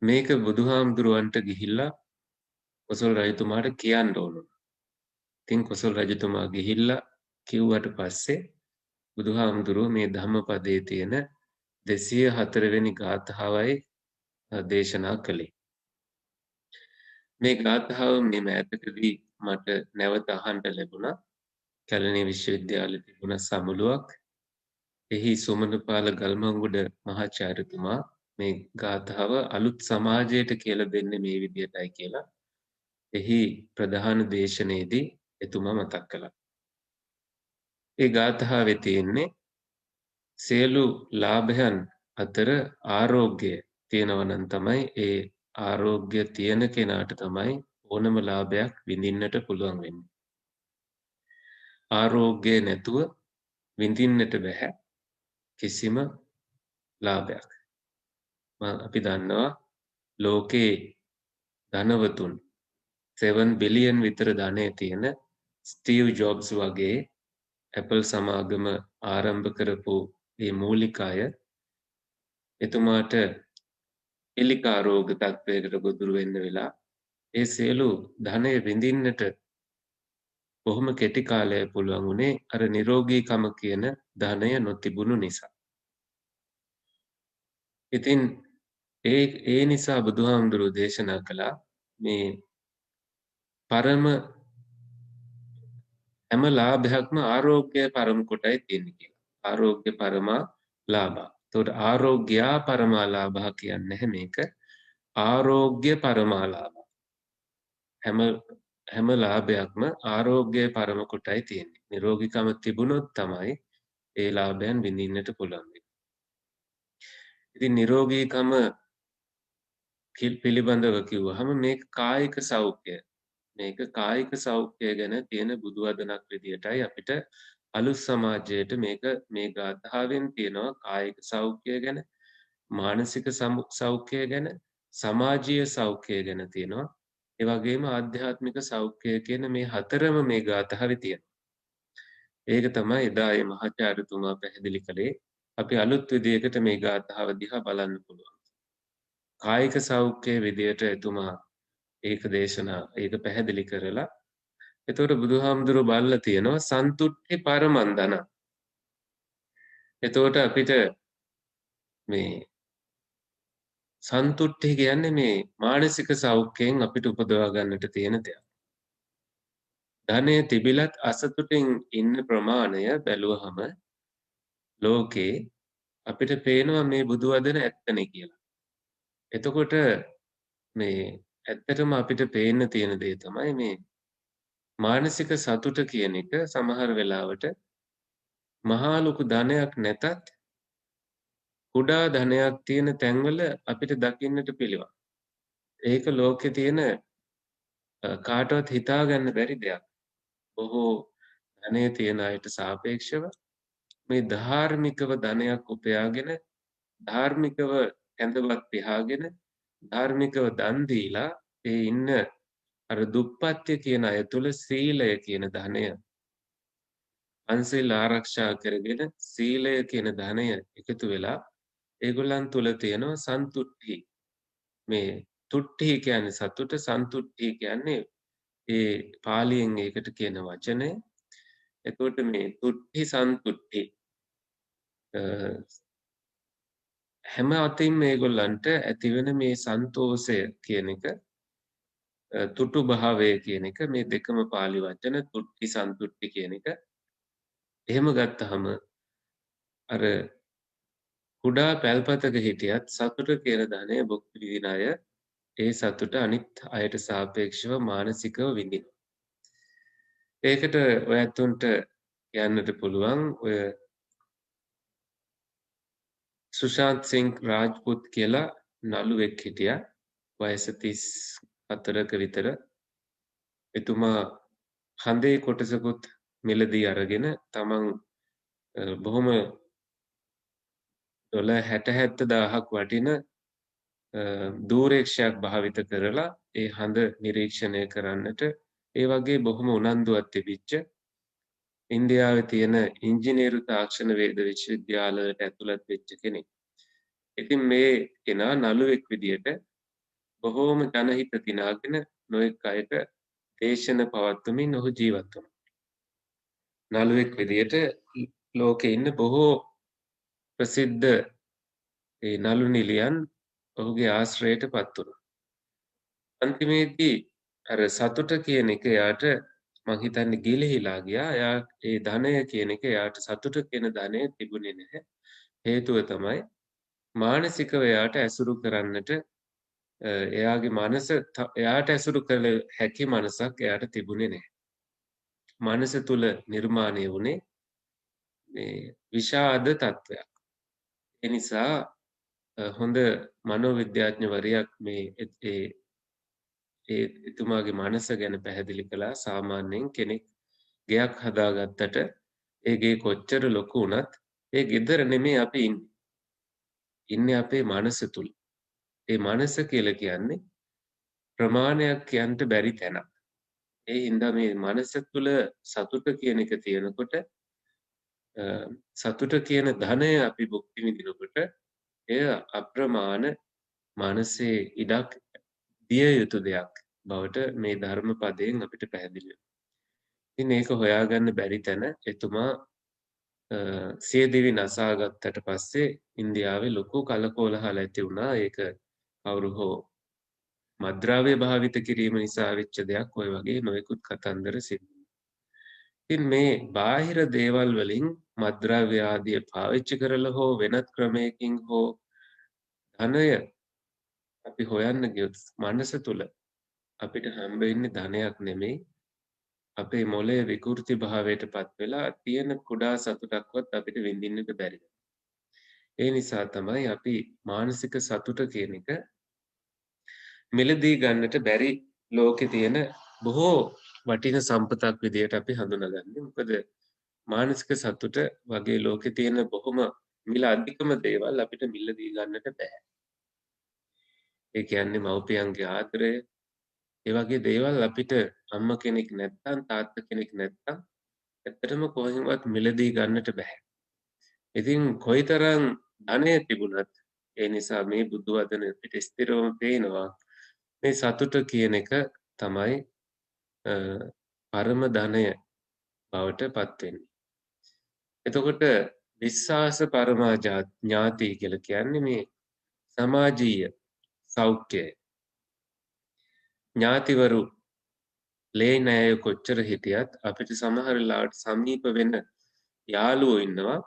මේක බුදුහාමුදුරුවන්ට ගිහිල්ලා කොසල් රජතුමාට කියන්න ඕන. ඉතින් කොසල් රජතුමා ගිහිල්ලා කිව්වට පස්සේ බුදුහාමුදුරුවෝ මේ ධම්මපදයේ තියෙන 204 වෙනි ගාථාවයි දේශනා කළේ. මේ ගාථාව මේ මෑතකදී මට නැවත අහන්න ලැබුණා. කැලණිය විශ්වවිද්‍යාලයේ තිබුණ සමුළුවක්. එහි සුමනපාල ගල්මංගොඩ මහාචාර්යතුමා මේ ගාථාව අලුත් සමාජයට කියලා දෙන්නේ මේ විදිහටයි කියලා එහි ප්‍රධාන දේශනයේදී එතුමා මතක් කළා. ඒ ගාථාවේ තියෙන්නේ සියලු ලාභයන් අතර ආරෝග්‍ය තියෙනවා නම් තමයි ඒ ආරෝග්‍ය තියෙන කෙනාට තමයි ඕනම ලාභයක් විඳින්නට පුළුවන් වෙන්නේ. ආරෝග්‍ය නැතුව විඳින්නට බෑ කිසිම ලාභයක්. අපි දන්නවා ලෝකේ ධනවතුන් 7 බිලියන් විතර ධනය තියෙන ස්ටීව් ජොබ්ස් වගේ Apple සමාගම ආරම්භ කරපු මේ මූලික අය එතුමාට පිළිකා රෝග තත්ත්වයකට ගොදුරු වෙන්න වෙලා ඒ සියලු ධනය විඳින්නට බොහොම කෙටි කාලයක් පුළුවන් වුණේ අර නිරෝගීකම කියන ධනය නොතිබුණු නිසා. ඉතින් ඒ නිසා බුදුහාමුදුරුවෝ දේශනා කළා මේ පරම හැම ලාභයක්ම ආරෝග්‍ය පරම කොටයි තියෙන්නේ කියලා. ආරෝග්‍ය පරමා ලාභා. එතකොට ආරෝග්‍යා පරමා ලාභා කියන්නේ නැහැ මේක. ආරෝග්‍ය පරමා ලාභා. හැම ලාභයක්ම ආරෝග්‍ය පරම කොටයි තියෙන්නේ. නිරෝගීකම තිබුණොත් තමයි ඒ ලාභයන් විඳින්නට පුළුවන් වෙන්නේ. ඉතින් නිරෝගීකම පිළිබඳව කිව්වහම මේක කායික සෞඛ්‍යය. මේක කායික සෞඛ්‍යය ගැන තියෙන බුදු වදනක් විදියටයි අපිට අලුත් සමාජයට මේක මේ ගාථාවෙන් තියෙනවා කායික සෞඛ්‍යය ගැන, මානසික සෞඛ්‍යය ගැන, සමාජීය සෞඛ්‍යය ගැන තියෙනවා. ඒ වගේම ආධ්‍යාත්මික සෞඛ්‍යය කියන මේ හතරම මේ ගාථාවේ තියෙනවා. ඒක තමයි එදා මේ මහාචාර්යතුමා පැහැදිලි කළේ. අපි අලුත් විදියකට මේ ගාථාව දිහා බලන්න පුළුවන්. කායික සෞඛ්‍යයේ විදියට එතුමා ඒක පැහැදිලි කරලා එතකොට බුදුහාමුදුරුවෝ බලලා තියෙනවා සන්තුට්ඨි පරමන්දන. එතකොට අපිට මේ සන්තුට්ඨි කියන්නේ මේ මානසික සෞඛ්‍යයෙන් අපිට උපදවා ගන්නට තියෙන දෙයක්. ධනය තිබිලත් අසතුටින් ඉන්න ප්‍රමාණය බැලුවහම ලෝකේ අපිට පේනවා මේ බුදු වදන ඇත්තනේ කියලා. එතකොට මේ ඇත්තටම අපිට පේන්න තියෙන දේ තමයි මේ මානසික සතුට කියන එක සමහර වෙලාවට මහා ලොකු ධනයක් නැතත් කුඩා ධනයක් තියෙන තැන්වල අපිට දකින්නට පිළිවන්. ඒක ලෝකේ තියෙන කාටවත් හිතා ගන්න බැරි දෙයක්. බොහෝ ධනය තියෙන අයට සාපේක්ෂව මේ ධාර්මිකව ධනයක් උපයාගෙන ධාර්මිකව ඇඳවත් පියාගෙන ධාර්මිකව දන් දීලා ඒ ඉන්න අර දුප්පත්ය කියන අය තුල සීලය කියන ධනය පන්සිල් ආරක්ෂා කරගෙන සීලය කියන ධනය එකතු වෙලා ඒගොල්ලන් තුල තියෙනවා සන්තුට්ඨි. මේ තුට්ඨි කියන්නේ සතුට, සන්තුට්ඨි කියන්නේ ඒ පාලියෙන් ඒකට කියන වචනය. එතකොට මේ තුට්ඨි සන්තුට්ඨි හැම අතින් මේගොල්ලන්ට ඇතිවෙන මේ සන්තෝෂය කියන එක තුටු භාවය කියන එක මේ දෙකම පාලි වචන තුට්ටි සන්තුට්ටි කියන එක එහෙම ගත්තහම අර කුඩා පැල්පතක හිටියත් සතුට කියන ධනය භුක්ති විඳින අය ඒ සතුට අනිත් අයට සාපේක්ෂව මානසිකව විඳිනවා. ඒකට ඔයත්තුන්ට කියන්නට පුළුවන් ඔය සුශාන්ත් සිං රාජ්පුත් කියලා නළුවෙක් හිටියා. වයස 34ක විතර. එතුමා හඳේ කොටසකුත් මිලදී අරගෙන තමන් බොහොම $60,000ක් වටින දූරේක්ෂයක් භාවිත කරලා ඒ හඳ නිරීක්ෂණය කරන්නට ඒ වගේ බොහොම උනන්දුවක් තිබිච්ච ඉන්දියාවේ තියෙන ඉංජිනේරු තාක්ෂණ වේද විශ්වවිද්‍යාලවලට ඇතුළත් වෙච්ච කෙනෙක්. ඉතින් මේ කෙනා නළුවෙක් විදියට බොහෝම ජනහිත දිනාගෙන නොයෙක් අයට දේශන පවත්වමින් ඔහු ජීවත් වුණා. නළුවෙක් විදියට ලෝකේ ඉන්න බොහෝ ප්‍රසිද්ධ ඒ නළු නිලියන් ඔහුගේ ආශ්‍රයයට පත් වුණා. අන්තිමේදී අර සතුට කියන එක යාට මං හිතන්නේ ගිලිහිලා ගියා. එයා ඒ ධනය කියන එක යාට සතුට කියන ධනය තිබුණේ නැහැ. හේතුව තමයි මානසිකව එයාට ඇසුරු කරන්නට එයාගේ මනස එයාට ඇසුරු කළ හැකි මනසක් එයාට තිබුණේ නැහැ. මනස තුල නිර්මාණය වුණේ මේ විෂාද තත්වයක්. ඒ නිසා හොඳ මනෝවිද්‍යාඥවරියක් මේ එතුමාගේ මනස ගැන පැහැදිලි කළා. සාමාන්‍යයෙන් කෙනෙක් ගෙයක් හදාගත්තට ඒ ගේ කොච්චර ලොකු වුණත් ඒ ගෙදර නෙමෙයි අපි ඉන්නේ. ඉන්නේ අපේ මනස තුල. ඒ මනස කියලා කියන්නේ ප්‍රමාණයක් කියන්න බැරි තැනක්. ඒ හින්දා මේ මනස තුළ සතුට කියන එක තියෙනකොට සතුට කියන ධනය අපි භුක්ති විඳිනකොට එය අප්‍රමාණ මනසේ ඉඩක් දිය යුතු දෙයක් බවට මේ ධර්ම පදයෙන් අපිට පැහැදිලි වෙනවා. ඉතින් ඒක හොයාගන්න බැරි තැන එතුමා සියදිවි නසාගත්තට පස්සේ ඉන්දියාවේ ලොකු කලකෝලහල ඇති වුණා. ඒක කවුරු හෝ මද්ද්‍රව්‍ය භාවිත කිරීම නිසා වෙච්ච දෙයක්. ඔය වගේ නොයෙකුත් කතන්දර සිද්ධ වුණා. ඉතින් මේ බාහිර දේවල් වලින් මද්ද්‍රව්‍ය ආදිය පාවිච්චි කරලා හෝ වෙනත් ක්‍රමයකින් හෝ ධනය අපි හොයන්න ගියොත් මනස තුල අපිට හම්බ වෙන්නේ ධනයක් නෙමෙයි. අපේ මොළය විකෘති භාවයටපත් වෙලා තියෙන කුඩා සතුටක්වත් අපිට විඳින්නට බැරි. ඒ නිසා තමයි අපි මානසික සතුට කියන එක මිලදී ගන්නට බැරි ලෝකේ තියෙන බොහෝ වටින සම්පතක් විදියට අපි හඳුනාගන්නේ. මොකද මානසික සතුට වගේ ලෝකේ තියෙන බොහොම මිල අධිකම දේවල් අපිට මිලදී ගන්නට බෑ. ඒ කියන්නේ මව්පියන්ගේ ආදරය, ඒ වගේ දේවල් අපිට අම්මා කෙනෙක් නැත්නම් තාත්තා කෙනෙක් නැත්නම් ඇත්තටම කොහෙන්වත් මිලදී ගන්නට බෑ. ඉතින් කොයිතරම් ධනය තිබුණත් ඒ නිසා මේ බුදු වදන අපිට ස්ථිරවම පේනවා මේ සතුට කියන එක තමයි පරම ධනය බවට පත් වෙන්නේ. එතකොට විශ්වාස පරමා ඥාති කියලා කියන්නේ මේ සමාජීය සෞඛ්‍යය. ඥාතිවරු ලේ නෑය කොච්චර හිටියත් අපිට සමහර වෙලාවට සමීප වෙන යාළුවෝ ඉන්නවා.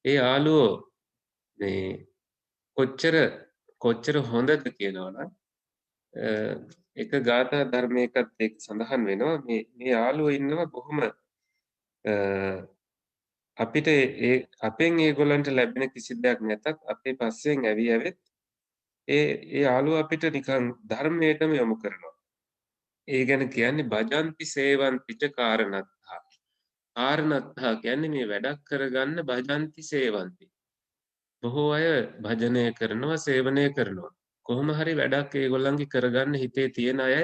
ඒ යාළුවෝ මේ කොච්චර හොඳද කියනවනම් එක ගාථා ධර්මයකත් ඒක සඳහන් වෙනවා. මේ යාළුවෝ ඉන්නවා බොහොම අපිට අපෙන් ඒගොල්ලන්ට ලැබෙන කිසි දෙයක් නැතත් අපේ පස්සෙන් ඇවිත් ඒ යාළුවා අපිට නිකන් ධර්මයටම යොමු කරනවා. ඒ ගැන කියන්නේ භජಂತಿ සේවಂತಿ ච කාරණත්තා. කාරණත්තා කියන්නේ මේ වැඩක් කරගන්න භජಂತಿ සේවಂತಿ. බොහෝ අය භජනය කරනවා, සේවනය කරනවා. කොහොම හරි වැඩක් ඒගොල්ලන්ගේ කරගන්න හිතේ තියෙන අය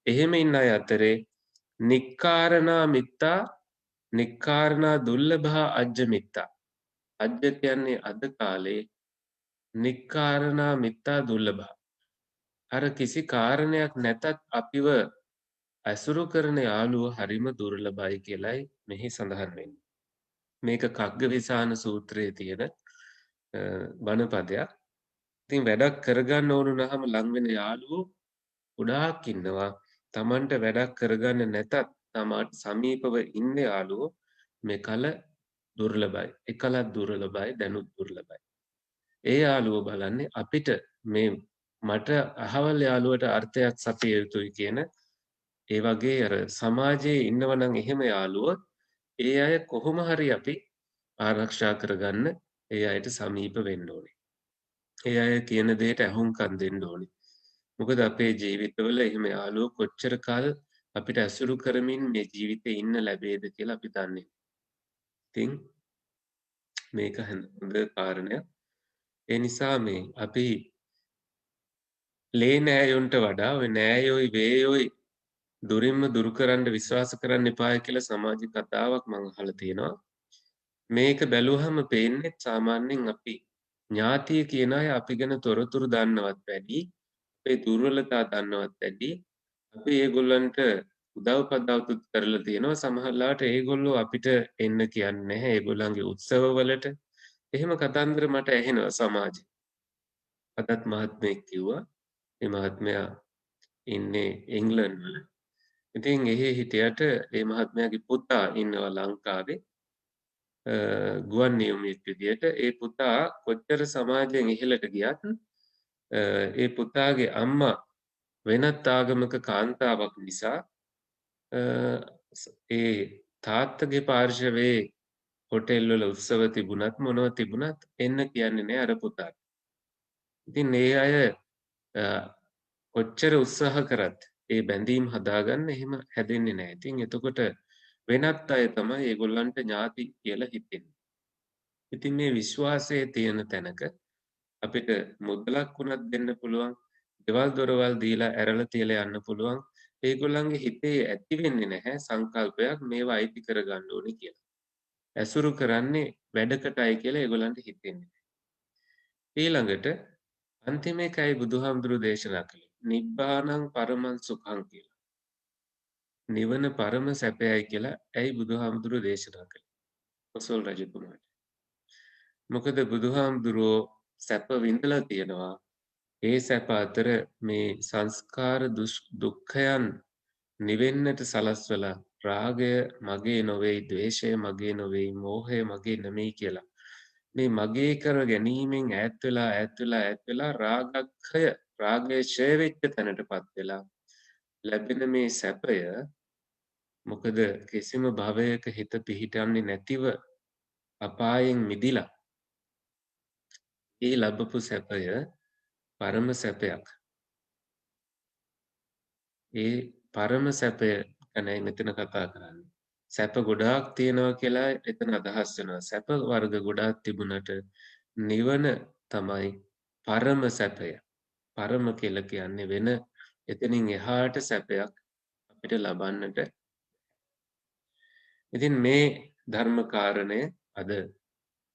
එහෙම ඉන්න අය අතරේ නික්කාරණා මිත්තා නික්කාරණා දුර්ලභා අජ්ජ මිත්තා. අජ්ජ කියන්නේ අද කාලේ නික්කාරණා මිත්තා දුර්ලභා. අර කිසි කාරණයක් නැතත් අපිව ඇසුරු කරන යාළුව හරිම දුර්ලභයි කියලයි මෙහි සඳහන් වෙන්නේ. මේක කග්ගවිසාන සූත්‍රයේ තියෙන බණපදයක්. ඉතින් වැඩක් කරගන්න ඕන නම් ලං වෙන යාළුවෝ ගොඩාක් ඉන්නවා. Tamanට වැඩක් කරගන්න නැතත් තමාට සමීපව ඉන්න යාළුවෝ මෙකල දුර්ලභයි. එකලත් දුර්ලභයි, දැනුත් දුර්ලභයි. ඒ යාළුවෝ බලන්නේ අපිට මේ මට අහවල් යාළුවට අර්ථයක් සපිය යුතුයි කියන ඒ වගේ අර සමාජයේ ඉන්නවනම් එහෙම යාළුවෝ ඒ අය කොහොම හරි අපි ආරක්ෂා කරගන්න ඒ අයට සමීප වෙන්න ඕනේ. ඒ අය කියන දෙයට ඇහුම්කන් දෙන්න ඕනේ. මොකද අපේ ජීවිතවල එහෙම යාළුවෝ කොච්චර කල් අපිට ඇසුරු කරමින් මේ ජීවිතේ ඉන්න ලැබෙයිද කියලා අපි දන්නේ. ඉතින් මේක හොඳ කාරණයක්. ඒ නිසා මේ අපි ලේ නෑයොන්ට වඩා ඔය නෑයොයි වේයොයි දුරින්ම දුරු කරන්න විශ්වාස කරන්න එපාය කියලා සමාජ කතාවක් මම අහලා තියෙනවා. මේක බැලුවහම පේන්නේ සාමාන්‍යයෙන් අපි ඥාතිය කියන අය අපි ගැන තොරතුරු දන්නවත් වැඩි, අපේ දුර්වලතා දන්නවත් වැඩි. අපි ඒගොල්ලන්ට උදව් පදව් කරලා තියෙනවා. සමහරවිට ඒගොල්ලෝ අපිට එන්න කියන්නේ නැහැ ඒගොල්ලන්ගේ උත්සවවලට. එහෙම කතන්දර මට ඇහෙනවා සමාජේ. අදත් මහත්මයෙක් කිව්වා මේ මහත්මයා ඉන්නේ එංගලන්ත වල. ඉතින් එහි හිටියට ඒ මහත්මයාගේ පුතා ඉන්නවා ලංකාවේ ගුවන් නියමුවෙක් විදියට. ඒ පුතා කොච්චර සමාජයෙන් ඉහළට ගියත් ඒ පුතාගේ අම්මා වෙනත් ආගමක කාන්තාවක් නිසා ඒ තාත්තගේ පාර්ශවයේ හොටෙල් වල උත්සව තිබුණත් මොනව තිබුණත් එන්න කියන්නේ නෑ අර පුතාට. ඉතින් ඒ අය කොච්චර උත්සාහ කරත් ඒ බැඳීම් හදාගන්න එහෙම හැදෙන්නේ නෑ. ඉතින් එතකොට වෙනත් අය තමයි ඒගොල්ලන්ට ඥාති කියලා හිතෙන්නේ. ඉතින් මේ විශ්වාසයේ තියෙන තැනක අපිට මුදලක් වුණත් දෙන්න පුළුවන්, ගෙවල් දොරවල් දීලා ඇරලා තියලා යන්න පුළුවන්. ඒගොල්ලන්ගේ හිතේ ඇති වෙන්නේ නැහැ සංකල්පයක් මේවා අයිති කරගන්න ඕනේ කියලා. ඇසුරු කරන්නේ වැඩකටයි කියලා ඒගොල්ලන්ට හිතෙන්නේ. ඊළඟට අන්තිම එකයි බුදුහාමුදුරු දේශනා කළේ. නිබ්බානං පරමං සුඛං කියලා. නිවන පරම සැපයයි කියලා ඇයි බුදුහාමුදුරු දේශනා කළේ? කොසල් රජතුමාට. මොකද බුදුහාමුදුරුවෝ සැප විඳලා තියෙනවා. ඒ සැප අතර මේ සංස්කාර දුක්ඛයන් නිවෙන්නට සලස්වලා රාගය මගේ නොවේයි, ද්වේෂය මගේ නොවේයි, මෝහය මගේ නෙමෙයි කියලා. මේ මගේ කර ගැනීමෙන් ඈත් වෙලා රාගය ඡය වෙච්ච තැනටපත් වෙලා ලැබෙන මේ සැපය මොකද කිසිම භවයක හිත පිහිටන්නේ නැතිව අපායෙන් මිදිලා ඒ ලැබපු සැපය පරම සැපයක්. ඒ පරම සැපය ගැනයි මෙතන කතා කරන්නේ. සැප ගොඩාක් තියෙනවා කියලා එතන අදහස් වෙනවා. සැප වර්ග ගොඩාක් තිබුණට නිවන තමයි පරම සැපය. පරම කියලා කියන්නේ වෙන එතනින් එහාට සැපයක් අපිට ලබන්නට. ඉතින් මේ ධර්ම කාරණය අද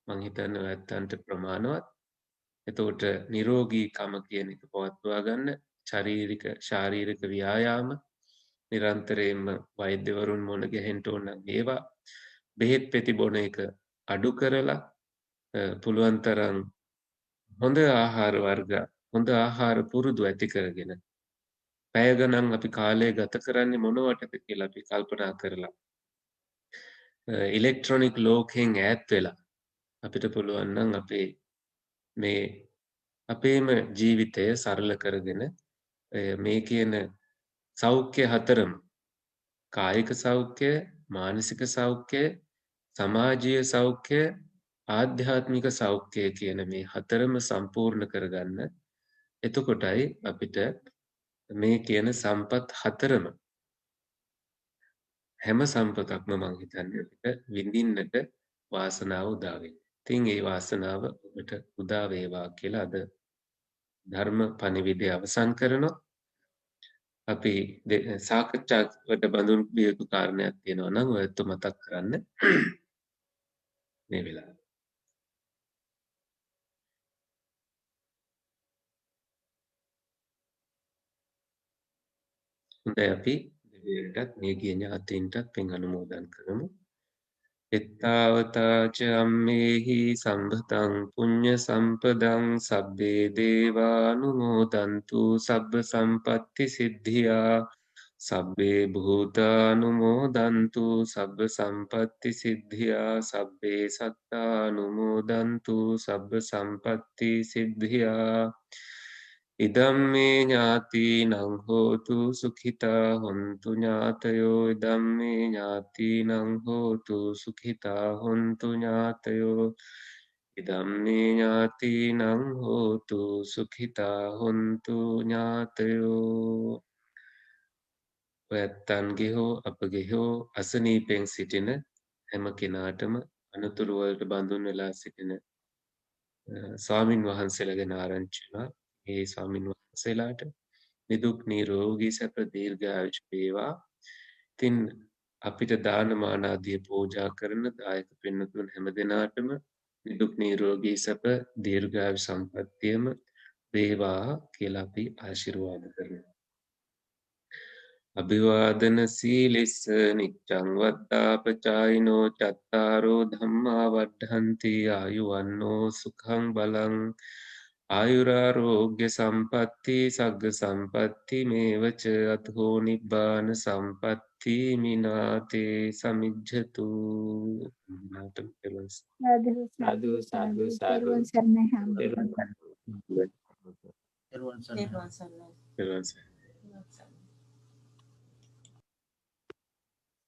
මං හිතන්නේ නැත්තන්ට ප්‍රමාණවත්. එතකොට නිරෝගීකම කියන එක පවත්වා ගන්න ශාරීරික ව්‍යායාම නිරන්තරයෙන්ම වෛද්‍යවරුන් මුණ ගැහෙන්න ඕන නම් ඒවා බෙහෙත් පෙති බොන එක අඩු කරලා පුළුවන් තරම් හොඳ ආහාර වර්ග හොඳ ආහාර පුරුදු ඇති කරගෙන පැය ගණන් අපි කාලය ගත කරන්නේ මොනවටද කියලා අපි කල්පනා කරලා ඉලෙක්ට්‍රොනික ලෝකයෙන් ඈත් වෙලා අපිට පුළුවන් නම් මේ අපේම ජීවිතය සරල කරගෙන මේ කියන සෞඛ්‍ය හතරම කායික සෞඛ්‍ය, මානසික සෞඛ්‍ය, සමාජීය සෞඛ්‍ය, ආධ්‍යාත්මික සෞඛ්‍ය කියන මේ හතරම සම්පූර්ණ කරගන්න. එතකොටයි අපිට මේ කියන සම්පත් හතරම හැම සම්පතක්ම මං හිතන්නේ අපිට විඳින්නට වාසනාව උදා වෙන්නේ. ඉතින් ඒ වාසනාව ඔබට උදා වේවා කියලා අද ධර්ම පණිවිඩය අවසන් කරනවා. අපි සාකච්ඡාවට බඳුන් විය යුතු කාරණයක් තියෙනවා නම් ඔයත් මතක් කරන්න මේ වෙලාවේ. හොඳයි අපි දෙවියන්ටත් මේ ගිය ඥාතීන්ටත් පින් අනුමෝදන් කරමු. එත්තාවතාච අම්මේහි සම්භතං පුඤ්ඤ සම්පදං සබ්බේ දේවානුමෝදන්තු සබ්බ සම්පatti සිද්ධියා සබ්බේ භූතානුමෝදන්තු සබ්බ සම්පatti සිද්ධියා සබ්බේ සත්තානුමෝදන්තු සබ්බ සම්පatti සිද්ධියා ඉදම්මේ ඥාතිනං හෝතු සුඛිතා හොන්තු ඥාතයෝ ඉදම්මේ ඥාතිනං හෝතු සුඛිතා හොන්තු ඥාතයෝ ඉදම්මේ ඥාතිනං හෝතු සුඛිතා හොන්තු ඥාතයෝ ඔයත්තන්ගේ හෝ අපගේ හෝ අසනීපෙන් සිටින හැම කෙනාටම අනතුරු වලට බඳුන් වෙලා සිටින ස්වාමින් වහන්සේලා ගැන ආරංචි වුණා. ඒ ස්වාමින් වහන්සේලාට නිදුක් නිරෝගී සැප දීර්ඝායුෂ වේවා. ඉතින් අපිට දානමාන ආදී පූජා කරන දායක පින්තුන් හැම දිනාටම නිදුක් නිරෝගී සැප දීර්ඝායුෂ සම්පන්නියම වේවා කියලා අපි ආශිර්වාද කරනවා. අභිවාදන සීලිස්ස නිච්ඡං වත්තාපචායිනෝ චත්තාරෝ ධම්මා වඩ්ඩන්ති ආයුවන්නෝ සුඛං බලං ආයුරාරෝග්‍ය සම්පatti සග්ග සම්පatti මේවච අතෝ නිබ්බාන සම්පatti මිනාතේ සමිජ්ජතු සාදු සාදු සාදු සරණයි හැමෝටම. Everyone's